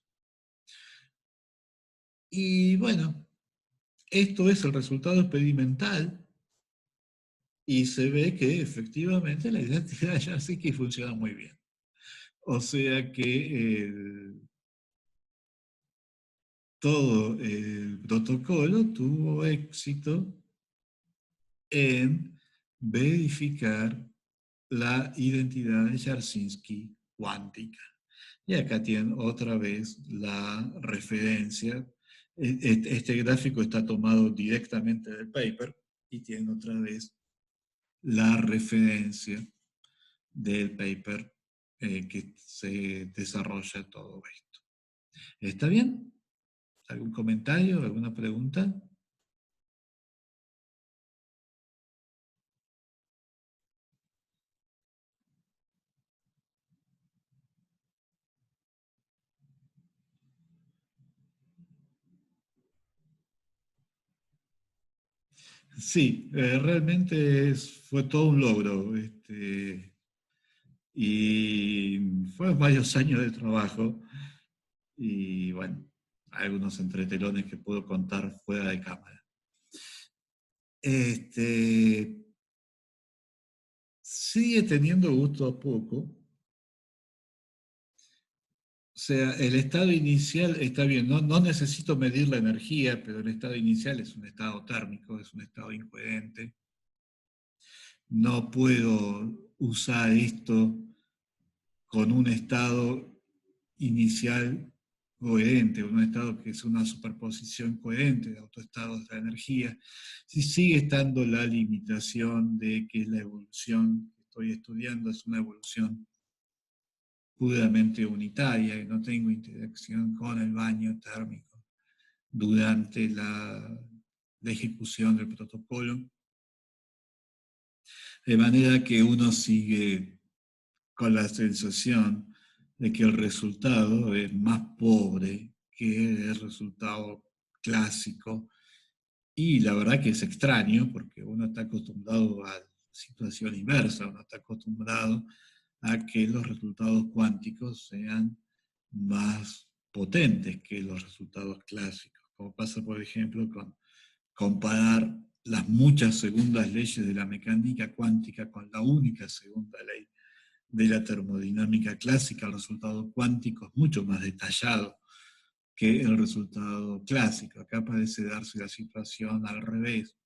Y bueno, esto es el resultado experimental y se ve que efectivamente la identidad ya sí que funciona muy bien. O sea que todo el protocolo tuvo éxito en verificar la identidad de Jarzynski cuántica. Y acá tienen otra vez la referencia. Este gráfico está tomado directamente del paper y tienen otra vez la referencia del paper que se desarrolla todo esto. ¿Está bien? ¿Algún comentario? ¿Alguna pregunta? Sí, realmente fue todo un logro. Y fueron varios años de trabajo. Y bueno, algunos entretelones que puedo contar fuera de cámara. Este, sigue teniendo gusto a poco. O sea, el estado inicial está bien, no necesito medir la energía, pero el estado inicial es un estado térmico, es un estado incoherente. No puedo usar esto con un estado inicial coherente, un estado que es una superposición coherente de autoestados de la energía. Si sigue estando la limitación de que la evolución que estoy estudiando es una evolución puramente unitaria, y no tengo interacción con el baño térmico durante la ejecución del protocolo, de manera que uno sigue con la sensación de que el resultado es más pobre que el resultado clásico. Y la verdad que es extraño, porque uno está acostumbrado a la situación inversa, uno está acostumbrado a que los resultados cuánticos sean más potentes que los resultados clásicos, como pasa, por ejemplo, con comparar las muchas segundas leyes de la mecánica cuántica con la única segunda ley de la termodinámica clásica. El resultado cuántico es mucho más detallado que el resultado clásico. Acá parece darse la situación al revés.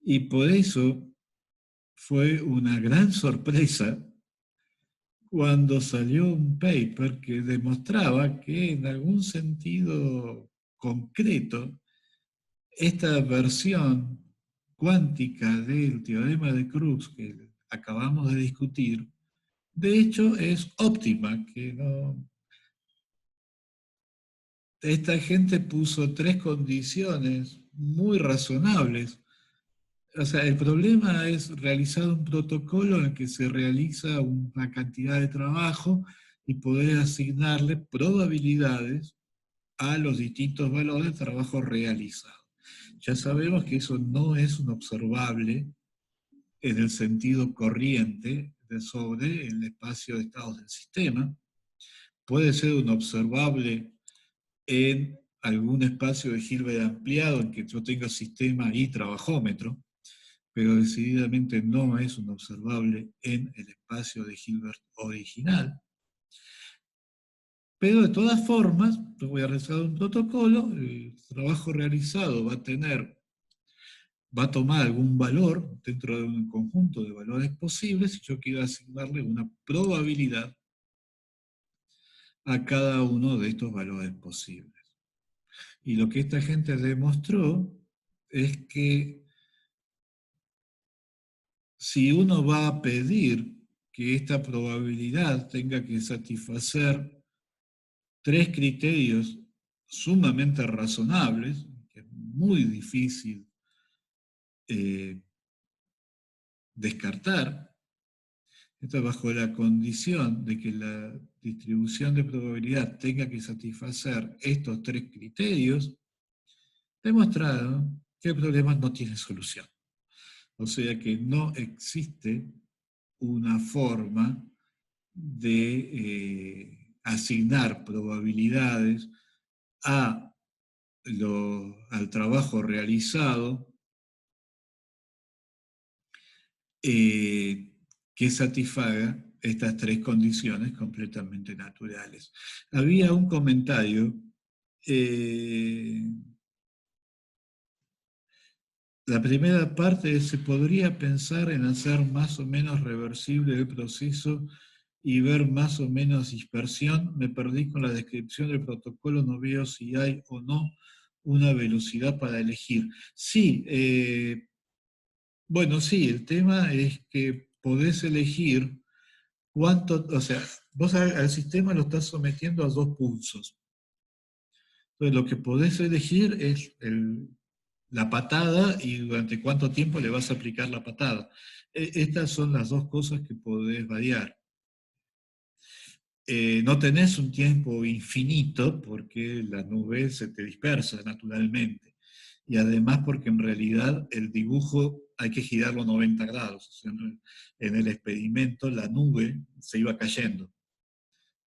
Y por eso fue una gran sorpresa cuando salió un paper que demostraba que en algún sentido concreto esta versión cuántica del teorema de Crookes que acabamos de discutir, de hecho es óptima, que no... Esta gente puso 3 condiciones muy razonables. O sea, el problema es realizar un protocolo en el que se realiza una cantidad de trabajo y poder asignarle probabilidades a los distintos valores de trabajo realizado. Ya sabemos que eso no es un observable en el sentido corriente sobre el espacio de estados del sistema. Puede ser un observable en algún espacio de Hilbert ampliado en que yo tenga sistema y trabajómetro, pero decididamente no es un observable en el espacio de Hilbert original. Pero de todas formas, yo voy a realizar un protocolo, el trabajo realizado va a tomar algún valor dentro de un conjunto de valores posibles y yo quiero asignarle una probabilidad a cada uno de estos valores posibles. Y lo que esta gente demostró es que si uno va a pedir que esta probabilidad tenga que satisfacer tres criterios sumamente razonables, que es muy difícil eh, descartar, esto bajo la condición de que la distribución de probabilidad tenga que satisfacer estos tres criterios, demostrado que el problema no tiene solución. O sea que no existe una forma de asignar probabilidades al trabajo realizado que satisfaga estas tres condiciones completamente naturales. Había un comentario, la primera parte es: se podría pensar en hacer más o menos reversible el proceso y ver más o menos dispersión. Me perdí con la descripción del protocolo, no veo si hay o no una velocidad para elegir. Sí, bueno, sí, el tema es que podés elegir cuánto, o sea, vos al sistema lo estás sometiendo a dos pulsos. Entonces lo que podés elegir es la patada y durante cuánto tiempo le vas a aplicar la patada. Estas son las dos cosas que podés variar. No tenés un tiempo infinito porque la nube se te dispersa naturalmente. Y además porque en realidad el dibujo hay que girarlo 90 grados. O sea, en el experimento la nube se iba cayendo.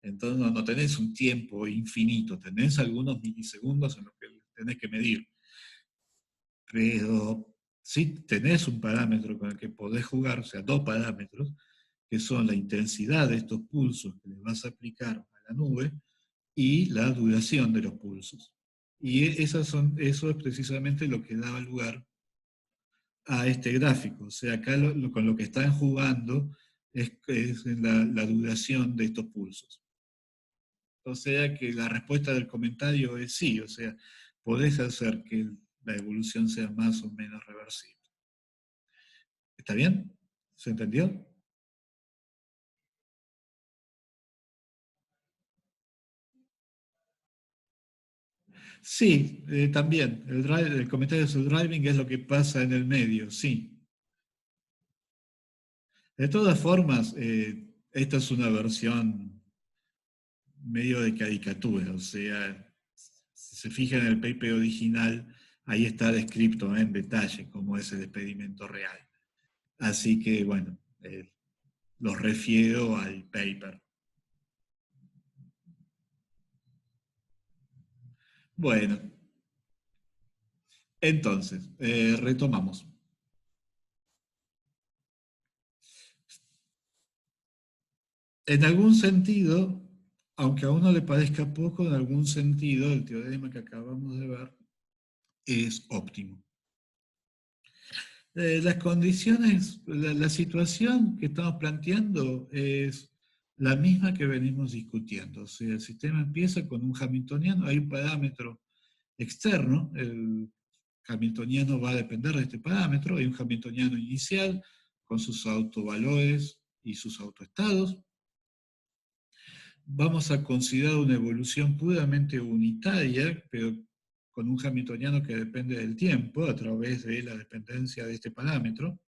Entonces no tenés un tiempo infinito, tenés algunos milisegundos en los que tenés que medir. Pero sí tenés un parámetro con el que podés jugar, o sea, dos parámetros, que son la intensidad de estos pulsos que le vas a aplicar a la nube y la duración de los pulsos. Y eso es precisamente lo que daba lugar a este gráfico. O sea, acá con lo que están jugando es la duración de estos pulsos. O sea que la respuesta del comentario es sí, o sea, podés hacer que la evolución sea más o menos reversible. ¿Está bien? ¿Se entendió? Sí, también. El comentario sobre el driving es lo que pasa en el medio, sí. De todas formas, esta es una versión medio de caricatura, o sea, si se fijan en el paper original, ahí está descrito en detalle cómo es el experimento real. Así que, bueno, los refiero al paper. Bueno, entonces, retomamos. En algún sentido, aunque a uno le parezca poco, en algún sentido, el teorema que acabamos de ver es óptimo. Las condiciones, la situación que estamos planteando es la misma que venimos discutiendo. O sea, el sistema empieza con un hamiltoniano, hay un parámetro externo, el hamiltoniano va a depender de este parámetro, hay un hamiltoniano inicial con sus autovalores y sus autoestados. Vamos a considerar una evolución puramente unitaria, pero con un hamiltoniano que depende del tiempo a través de la dependencia de este parámetro.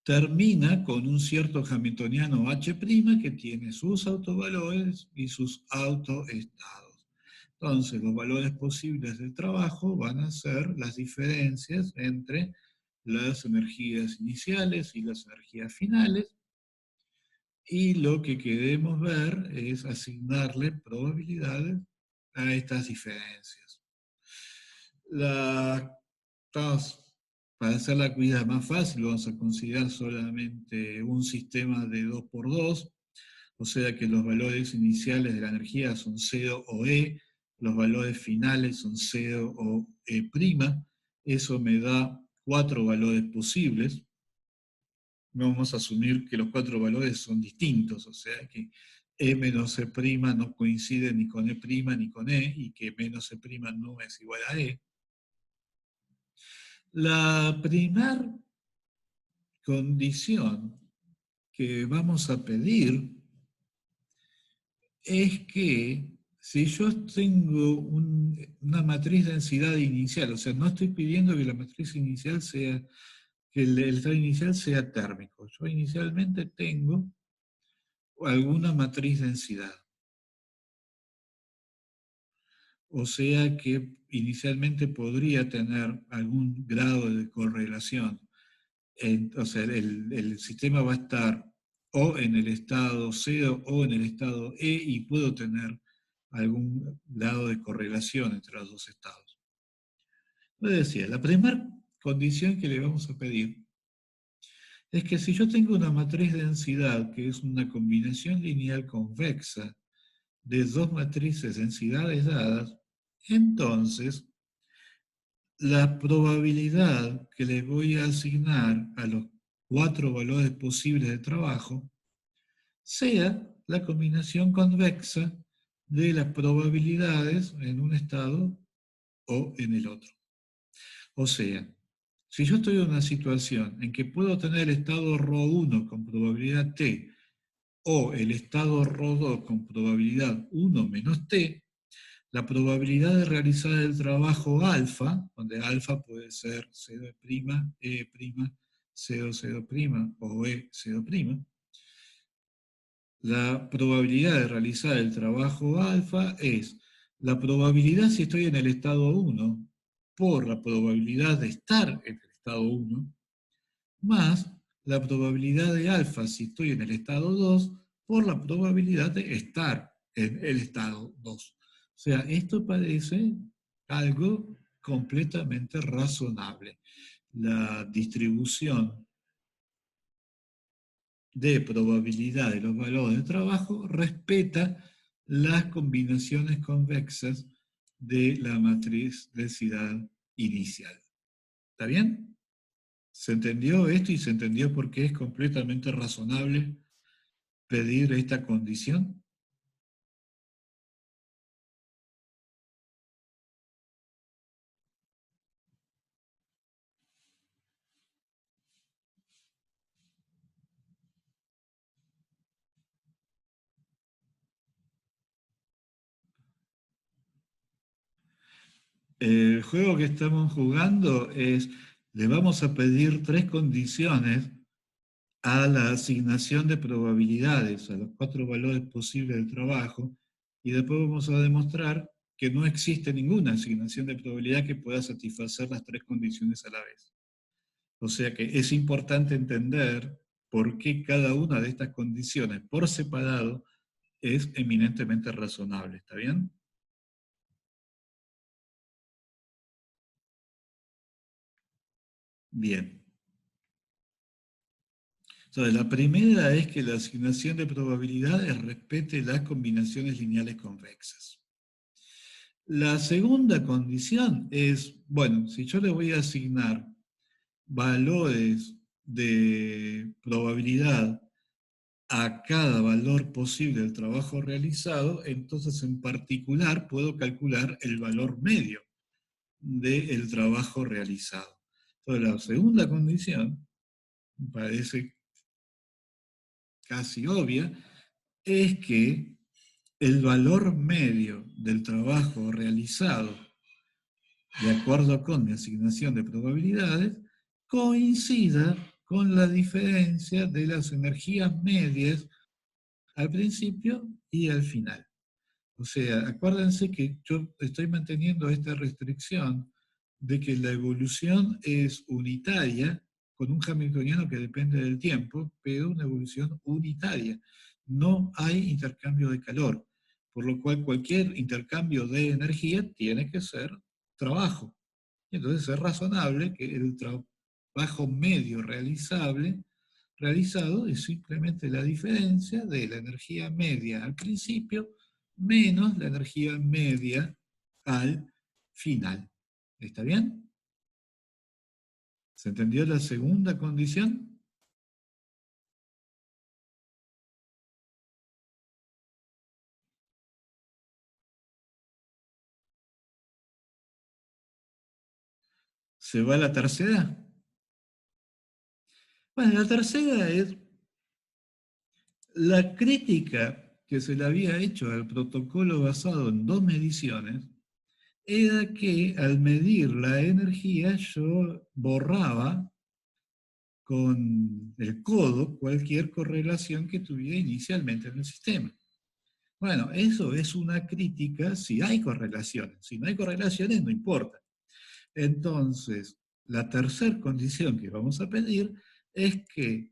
Termina con un cierto hamiltoniano H' que tiene sus autovalores y sus autoestados. Entonces, los valores posibles del trabajo van a ser las diferencias entre las energías iniciales y las energías finales, y lo que queremos ver es asignarle probabilidades a estas diferencias. Para hacer la cuida más fácil, vamos a considerar solamente un sistema de 2 por 2, o sea que los valores iniciales de la energía son 0 o E, los valores finales son 0 o E'. Eso me da 4 valores posibles. Vamos a asumir que los 4 valores son distintos, o sea que E menos E' no coincide ni con E' ni con E, y que menos E' no es igual a E. La primera condición que vamos a pedir es que si yo tengo una matriz de densidad inicial, o sea, no estoy pidiendo que la matriz inicial sea, que el estado inicial sea térmico. Yo inicialmente tengo alguna matriz de densidad. O sea que inicialmente podría tener algún grado de correlación. O sea, el sistema va a estar o en el estado 0 o en el estado E, y puedo tener algún grado de correlación entre los dos estados. Les decía, la primera condición que le vamos a pedir es que si yo tengo una matriz de densidad que es una combinación lineal convexa de dos matrices de densidades dadas, entonces la probabilidad que le voy a asignar a los 4 valores posibles de trabajo sea la combinación convexa de las probabilidades en un estado o en el otro. O sea, si yo estoy en una situación en que puedo tener el estado ρ1 con probabilidad t, o el estado ρ2 con probabilidad 1 menos t, la probabilidad de realizar el trabajo alfa, donde alfa puede ser 0', E', 0, 0' o E, 0', la probabilidad de realizar el trabajo alfa es la probabilidad si estoy en el estado 1 por la probabilidad de estar en el estado 1, más la probabilidad de alfa si estoy en el estado 2 por la probabilidad de estar en el estado 2. O sea, esto parece algo completamente razonable. La distribución de probabilidad de los valores de trabajo respeta las combinaciones convexas de la matriz densidad inicial. ¿Está bien? ¿Se entendió esto y se entendió por qué es completamente razonable pedir esta condición? El juego que estamos jugando es, le vamos a pedir 3 condiciones a la asignación de probabilidades, a los 4 valores posibles del trabajo, y después vamos a demostrar que no existe ninguna asignación de probabilidad que pueda satisfacer las 3 condiciones a la vez. O sea que es importante entender por qué cada una de estas condiciones por separado es eminentemente razonable. ¿Está bien? Bien. Entonces, la primera es que la asignación de probabilidades respete las combinaciones lineales convexas. La segunda condición es, bueno, si yo le voy a asignar valores de probabilidad a cada valor posible del trabajo realizado, entonces en particular puedo calcular el valor medio del trabajo realizado. Entonces la segunda condición, parece casi obvia, es que el valor medio del trabajo realizado, de acuerdo con mi asignación de probabilidades, coincida con la diferencia de las energías medias al principio y al final. O sea, acuérdense que yo estoy manteniendo esta restricción de que la evolución es unitaria, con un hamiltoniano que depende del tiempo, pero una evolución unitaria. No hay intercambio de calor, por lo cual cualquier intercambio de energía tiene que ser trabajo. Y entonces es razonable que el trabajo medio realizado es simplemente la diferencia de la energía media al principio menos la energía media al final. ¿Está bien? ¿Se entendió la segunda condición? ¿Se va a la tercera? Bueno, la tercera es la crítica que se le había hecho al protocolo basado en dos mediciones, era que al medir la energía yo borraba con el codo cualquier correlación que tuviera inicialmente en el sistema. Bueno, eso es una crítica si hay correlaciones. Si no hay correlaciones, no importa. Entonces, la tercera condición que vamos a pedir es que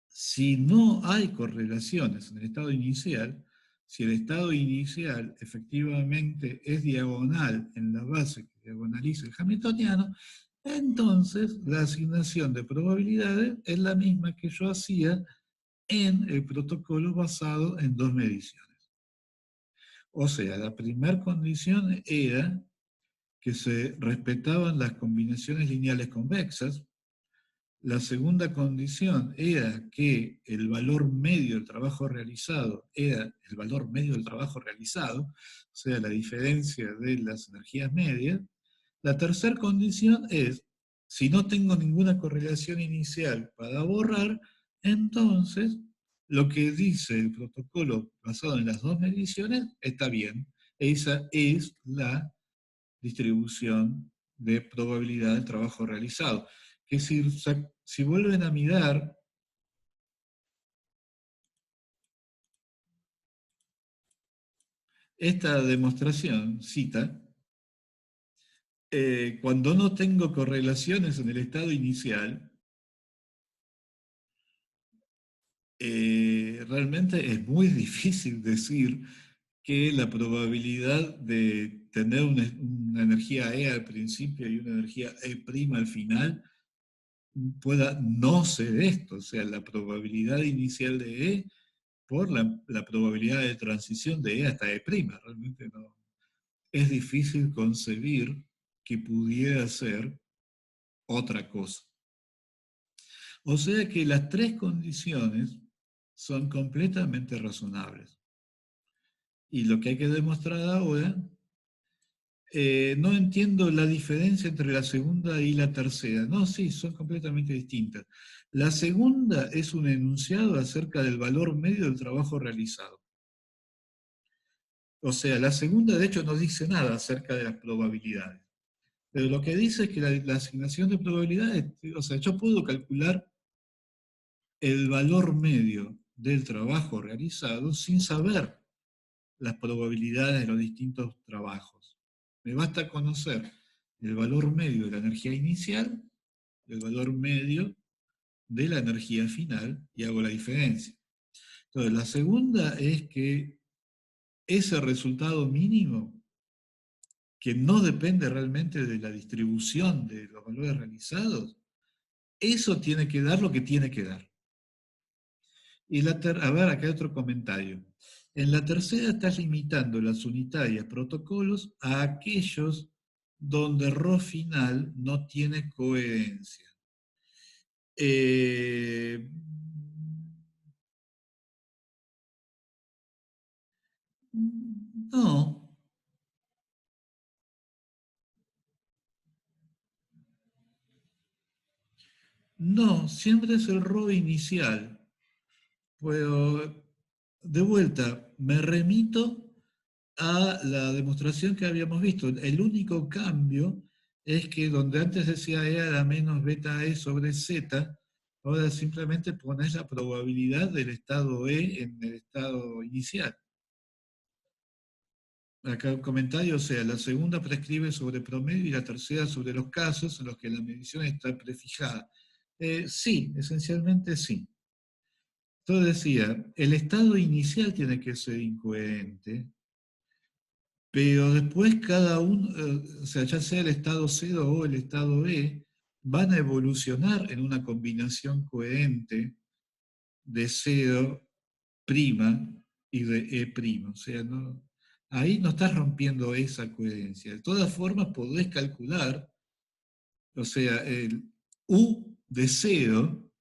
si no hay correlaciones en el estado inicial, si el estado inicial efectivamente es diagonal en la base que diagonaliza el hamiltoniano, entonces la asignación de probabilidades es la misma que yo hacía en el protocolo basado en dos mediciones. O sea, la primera condición era que se respetaban las combinaciones lineales convexas. La segunda condición era que el valor medio del trabajo realizado era el valor medio del trabajo realizado, o sea, la diferencia de las energías medias. La tercera condición es, si no tengo ninguna correlación inicial para borrar, entonces lo que dice el protocolo basado en las dos mediciones está bien. Esa es la distribución de probabilidad del trabajo realizado. Que si vuelven a mirar esta demostración, cita, cuando no tengo correlaciones en el estado inicial, realmente es muy difícil decir que la probabilidad de tener una energía E al principio y una energía E' al final pueda no ser esto, o sea, la probabilidad inicial de E por la probabilidad de transición de E hasta E'. Realmente no. Es difícil concebir que pudiera ser otra cosa. O sea que las tres condiciones son completamente razonables. Y lo que hay que demostrar ahora, no entiendo la diferencia entre la segunda y la tercera. No, sí, son completamente distintas. La segunda es un enunciado acerca del valor medio del trabajo realizado. O sea, la segunda de hecho no dice nada acerca de las probabilidades. Pero lo que dice es que la asignación de probabilidades, o sea, yo puedo calcular el valor medio del trabajo realizado sin saber las probabilidades de los distintos trabajos. Me basta conocer el valor medio de la energía inicial, el valor medio de la energía final y hago la diferencia. Entonces, la segunda es que ese resultado mínimo, que no depende realmente de la distribución de los valores realizados, eso tiene que dar lo que tiene que dar. Y a ver, acá hay otro comentario. En la tercera estás limitando las unitarias protocolos a aquellos donde ρ final no tiene coherencia. No, no, siempre es el ρ inicial. Pero, de vuelta, me remito a la demostración que habíamos visto. El único cambio es que donde antes decía E era menos beta E sobre Z, ahora simplemente pones la probabilidad del estado E en el estado inicial. acá un comentario, o sea, la segunda prescribe sobre promedio y la tercera sobre los casos en los que la medición está prefijada. Sí, esencialmente sí. Entonces decía, el estado inicial tiene que ser incoherente, pero después cada uno, o sea, ya sea el estado 0 o el estado E, van a evolucionar en una combinación coherente de 0' y de E'. O sea, no, ahí no estás rompiendo esa coherencia. De todas formas, podés calcular, o sea, el U de 0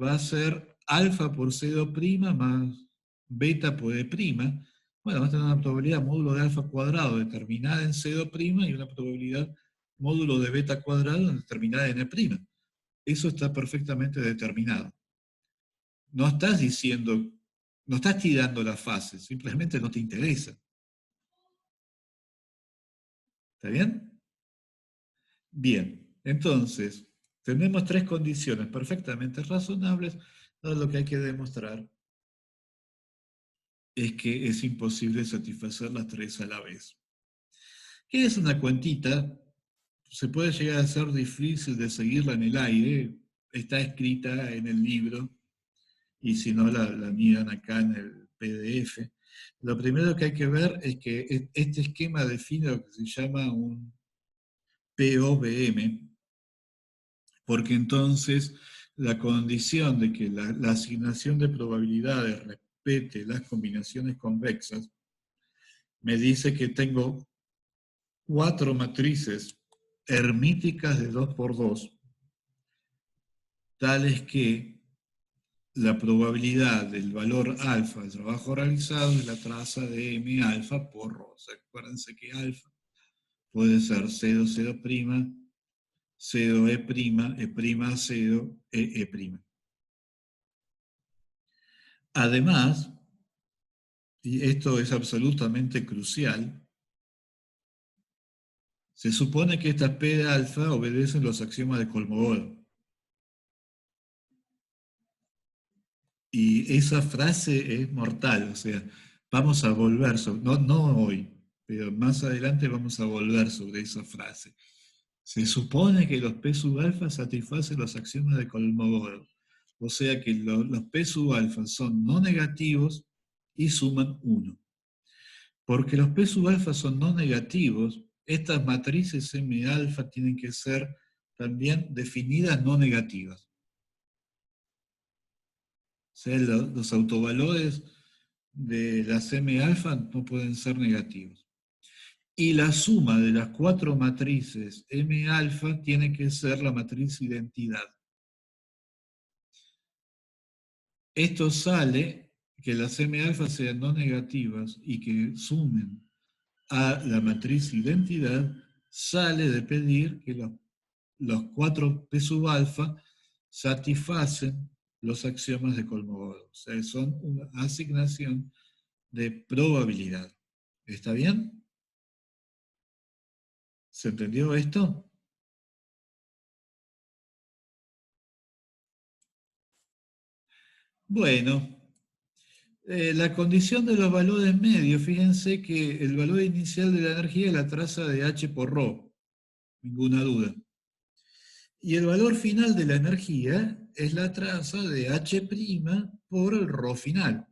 va a ser alfa por 0' más beta por E'. Bueno, va a tener una probabilidad módulo de alfa cuadrado determinada en 0' y una probabilidad módulo de beta cuadrado determinada en E'. Eso está perfectamente determinado. No estás diciendo, no estás tirando la fase, simplemente no te interesa. ¿Está bien? Bien, entonces, tenemos tres condiciones perfectamente razonables. Ahora lo que hay que demostrar es que es imposible satisfacer las tres a la vez. ¿Qué es una cuentita? Se puede llegar a ser difícil de seguirla en el aire. Está escrita en el libro y si no la miran acá en el PDF. Lo primero que hay que ver es que este esquema define lo que se llama un POBM, porque entonces la condición de que la asignación de probabilidades respete las combinaciones convexas me dice que tengo cuatro matrices hermíticas de 2 por 2, tales que la probabilidad del valor alfa del trabajo realizado es la traza de M alfa por ρ. O sea, acuérdense que alfa puede ser 0, 0', 0 E', E', 0, E'. Además, y esto es absolutamente crucial, se supone que estas P de alfa obedecen los axiomas de Kolmogorov. Y esa frase es mortal, o sea, vamos a volver sobre, no hoy, pero más adelante vamos a volver sobre esa frase. Se supone que los P sub alfa satisfacen los axiomas de Kolmogorov, o sea que los P sub alfa son no negativos y suman 1. Porque los P sub alfa son no negativos, estas matrices M alfa tienen que ser también definidas no negativas. O sea, los autovalores de las M alfa no pueden ser negativos. Y la suma de las cuatro matrices M alfa tiene que ser la matriz identidad. Esto sale que las M alfa sean no negativas y que sumen a la matriz identidad, sale de pedir que los cuatro P sub alfa satisfacen los axiomas de Kolmogorov. O sea, son una asignación de probabilidad. ¿Está bien? ¿Se entendió esto? Bueno, la condición de los valores medios, fíjense que el valor inicial de la energía es la traza de H por ρ, ninguna duda. Y el valor final de la energía es la traza de H' por el ρ final.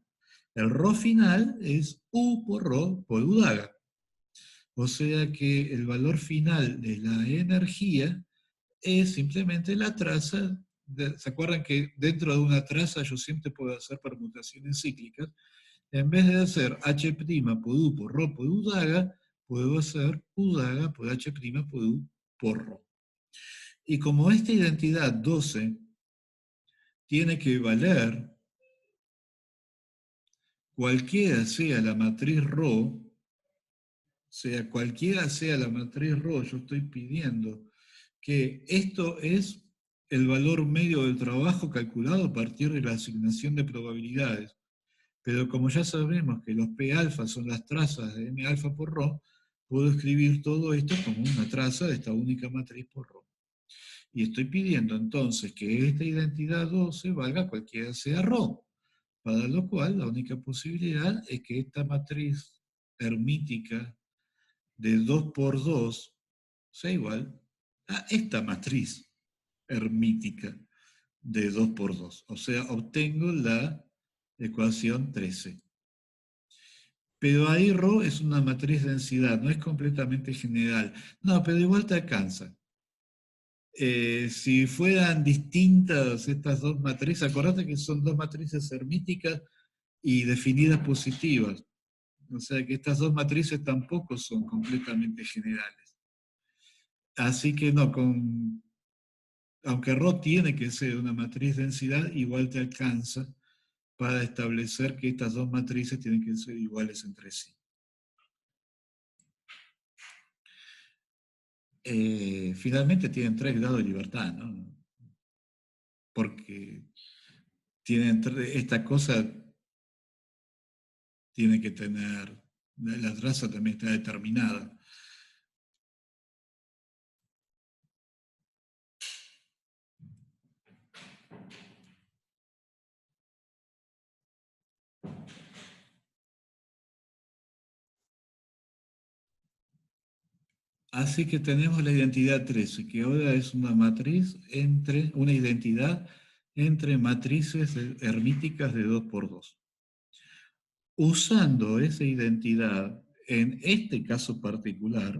El ρ final es U por ρ por U daga. O sea que el valor final de la energía es simplemente la traza. ¿Se acuerdan que dentro de una traza yo siempre puedo hacer permutaciones cíclicas? En vez de hacer H' por U por ρ por U daga, puedo hacer U daga por H' por U por ρ. Y como esta identidad 12 tiene que valer cualquiera sea la matriz ρ, o sea, cualquiera sea la matriz ρ, yo estoy pidiendo que esto es el valor medio del trabajo calculado a partir de la asignación de probabilidades. Pero como ya sabemos que los P alfa son las trazas de M alfa por ρ, puedo escribir todo esto como una traza de esta única matriz por ρ. Y estoy pidiendo entonces que esta identidad 12 valga cualquiera sea ρ, para lo cual la única posibilidad es que esta matriz hermítica de 2 por 2 sea igual a esta matriz hermítica de 2 por 2. O sea, obtengo la ecuación 13. Pero ahí Rho es una matriz de densidad, no es completamente general. No, pero igual te alcanza. Si fueran distintas estas dos matrices, acordate que son dos matrices hermíticas y definidas positivas. O sea que estas dos matrices tampoco son completamente generales. Así que no, aunque Rho tiene que ser una matriz de densidad, igual te alcanza para establecer que estas dos matrices tienen que ser iguales entre sí. Finalmente tienen 3 grados de libertad, ¿no? Porque esta cosa tiene que tener, la traza también está determinada. Así que tenemos la identidad 13, que ahora es una matriz una identidad entre matrices hermíticas de 2 por 2. Usando esa identidad, en este caso particular,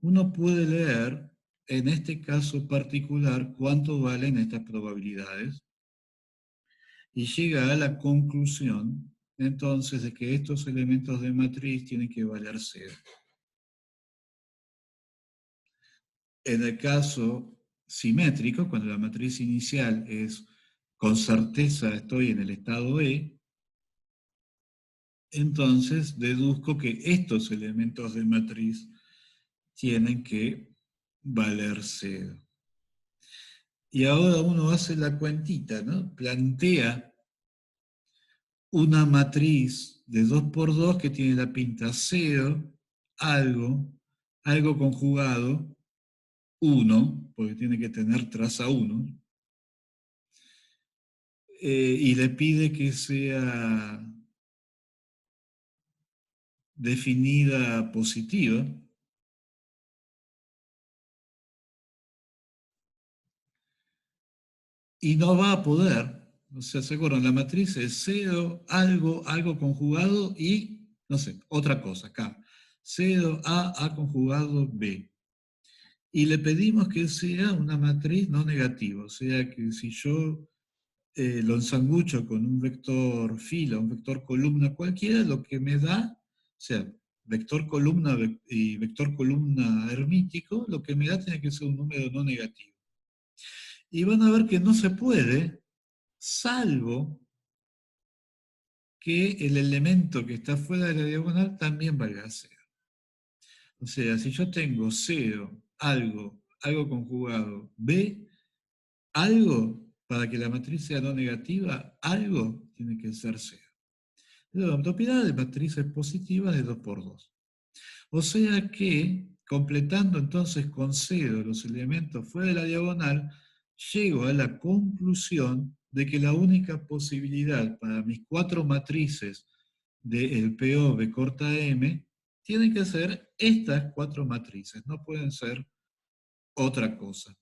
uno puede leer, en este caso particular, cuánto valen estas probabilidades y llega a la conclusión, entonces, de que estos elementos de matriz tienen que valer 0. En el caso simétrico, cuando la matriz inicial es con certeza estoy en el estado E, entonces deduzco que estos elementos de matriz tienen que valer 0. Y ahora uno hace la cuentita, ¿no? Plantea una matriz de 2 por 2 que tiene la pinta 0, algo conjugado, 1, porque tiene que tener traza 1, y le pide que sea definida positiva, y no va a poder, o sea, ¿se acuerdan? La matriz es 0, algo conjugado y, no sé, otra cosa, acá. 0, A conjugado B. Y le pedimos que sea una matriz no negativa, o sea que si yo lo ensangucho con un vector fila, un vector columna cualquiera, lo que me da, o sea, vector columna y vector columna hermítico, lo que me da tiene que ser un número no negativo. Y van a ver que no se puede, salvo que el elemento que está fuera de la diagonal también valga 0. O sea, si yo tengo 0, algo conjugado, B, algo, para que la matriz sea no negativa, algo tiene que ser 0. La propiedad de matrices positivas de 2 por 2. O sea que, completando entonces con 0 los elementos fuera de la diagonal, llego a la conclusión de que la única posibilidad para mis 4 matrices del PO B corta M tienen que ser estas 4 matrices, no pueden ser otra cosa.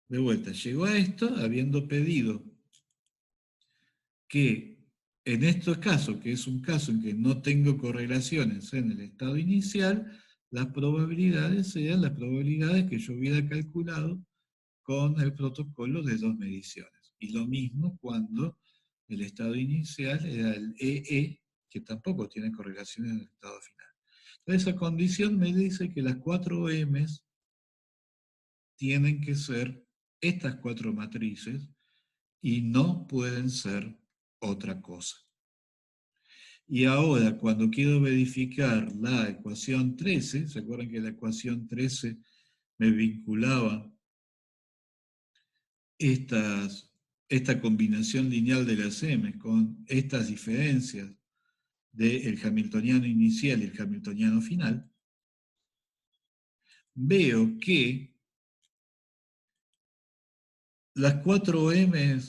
De vuelta, llego a esto habiendo pedido que en estos casos, que es un caso en que no tengo correlaciones en el estado inicial, las probabilidades sean las probabilidades que yo hubiera calculado con el protocolo de 2 mediciones. Y lo mismo cuando el estado inicial era el EE, que tampoco tiene correlaciones en el estado final. Entonces, esa condición me dice que las 4 M's tienen que ser estas 4 matrices y no pueden ser otra cosa. Y ahora, cuando quiero verificar la ecuación 13, ¿se acuerdan que la ecuación 13 me vinculaba esta combinación lineal de las M con estas diferencias del hamiltoniano inicial y el hamiltoniano final? Veo que las 4 M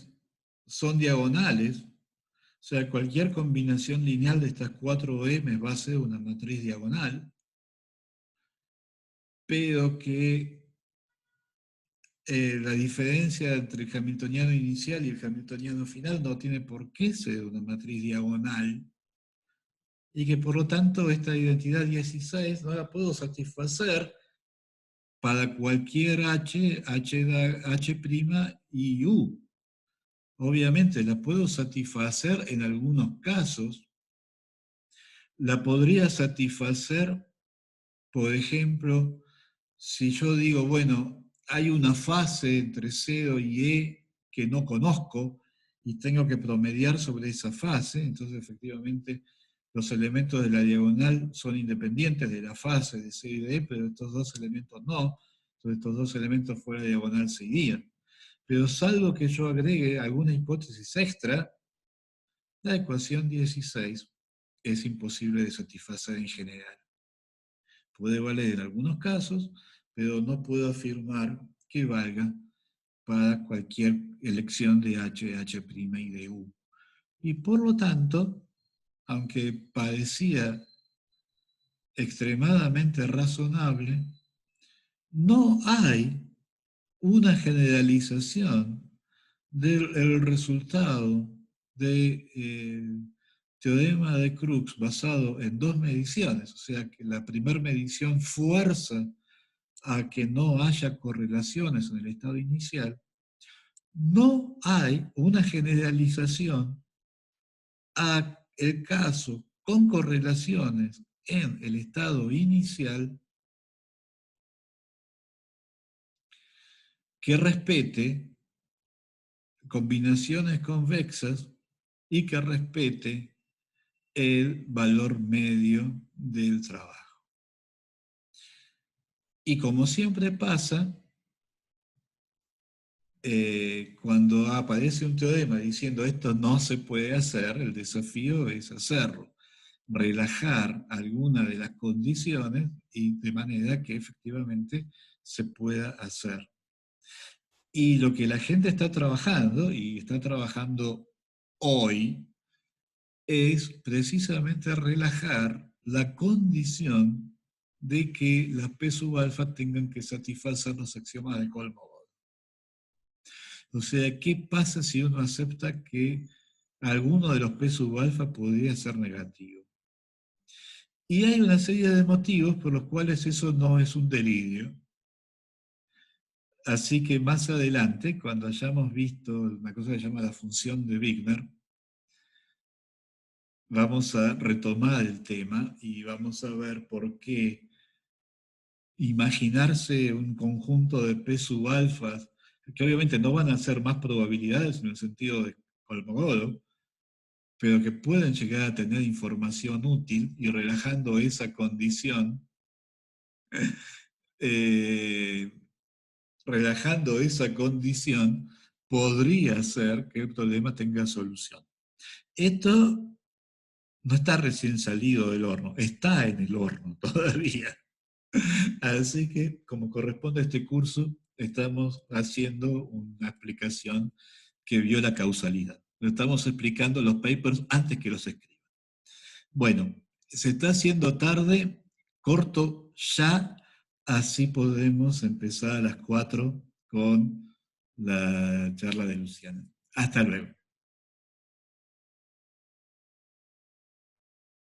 son diagonales, sea, cualquier combinación lineal de estas 4M va a ser una matriz diagonal, pero que la diferencia entre el hamiltoniano inicial y el hamiltoniano final no tiene por qué ser una matriz diagonal, y que por lo tanto esta identidad 16 no la puedo satisfacer para cualquier H' y U. Obviamente la puedo satisfacer en algunos casos. La podría satisfacer, por ejemplo, si yo digo, bueno, hay una fase entre 0 y E que no conozco y tengo que promediar sobre esa fase, entonces efectivamente los elementos de la diagonal son independientes de la fase de C y de E, pero estos dos elementos no, entonces estos dos elementos fuera de diagonal se irían. Pero salvo que yo agregue alguna hipótesis extra, la ecuación 16 es imposible de satisfacer en general. Puede valer en algunos casos, pero no puedo afirmar que valga para cualquier elección de H, H' y de U. Y por lo tanto, aunque parecía extremadamente razonable, no hay una generalización del resultado del teorema de Crookes basado en dos mediciones, o sea que la primera medición fuerza a que no haya correlaciones en el estado inicial, no hay una generalización a el caso con correlaciones en el estado inicial que respete combinaciones convexas y que respete el valor medio del trabajo. Y como siempre pasa, cuando aparece un teorema diciendo esto no se puede hacer, el desafío es hacerlo, relajar alguna de las condiciones y de manera que efectivamente se pueda hacer. Y lo que la gente está trabajando, y está trabajando hoy, es precisamente relajar la condición de que las P sub alfa tengan que satisfacer los axiomas de Kolmogorov. O sea, ¿qué pasa si uno acepta que alguno de los P sub alfa podría ser negativo? Y hay una serie de motivos por los cuales eso no es un delirio. Así que más adelante, cuando hayamos visto una cosa que se llama la función de Wigner, vamos a retomar el tema y vamos a ver por qué imaginarse un conjunto de P sub alfas, que obviamente no van a ser más probabilidades en el sentido de Kolmogorov, pero que pueden llegar a tener información útil, y relajando esa condición, eh, podría ser que el problema tenga solución. Esto no está recién salido del horno, está en el horno todavía. Así que, como corresponde a este curso, estamos haciendo una explicación que viola causalidad. Estamos explicando los papers antes que los escriban. Bueno, se está haciendo tarde, corto ya, así podemos empezar a las 4 con la charla de Luciana. Hasta luego.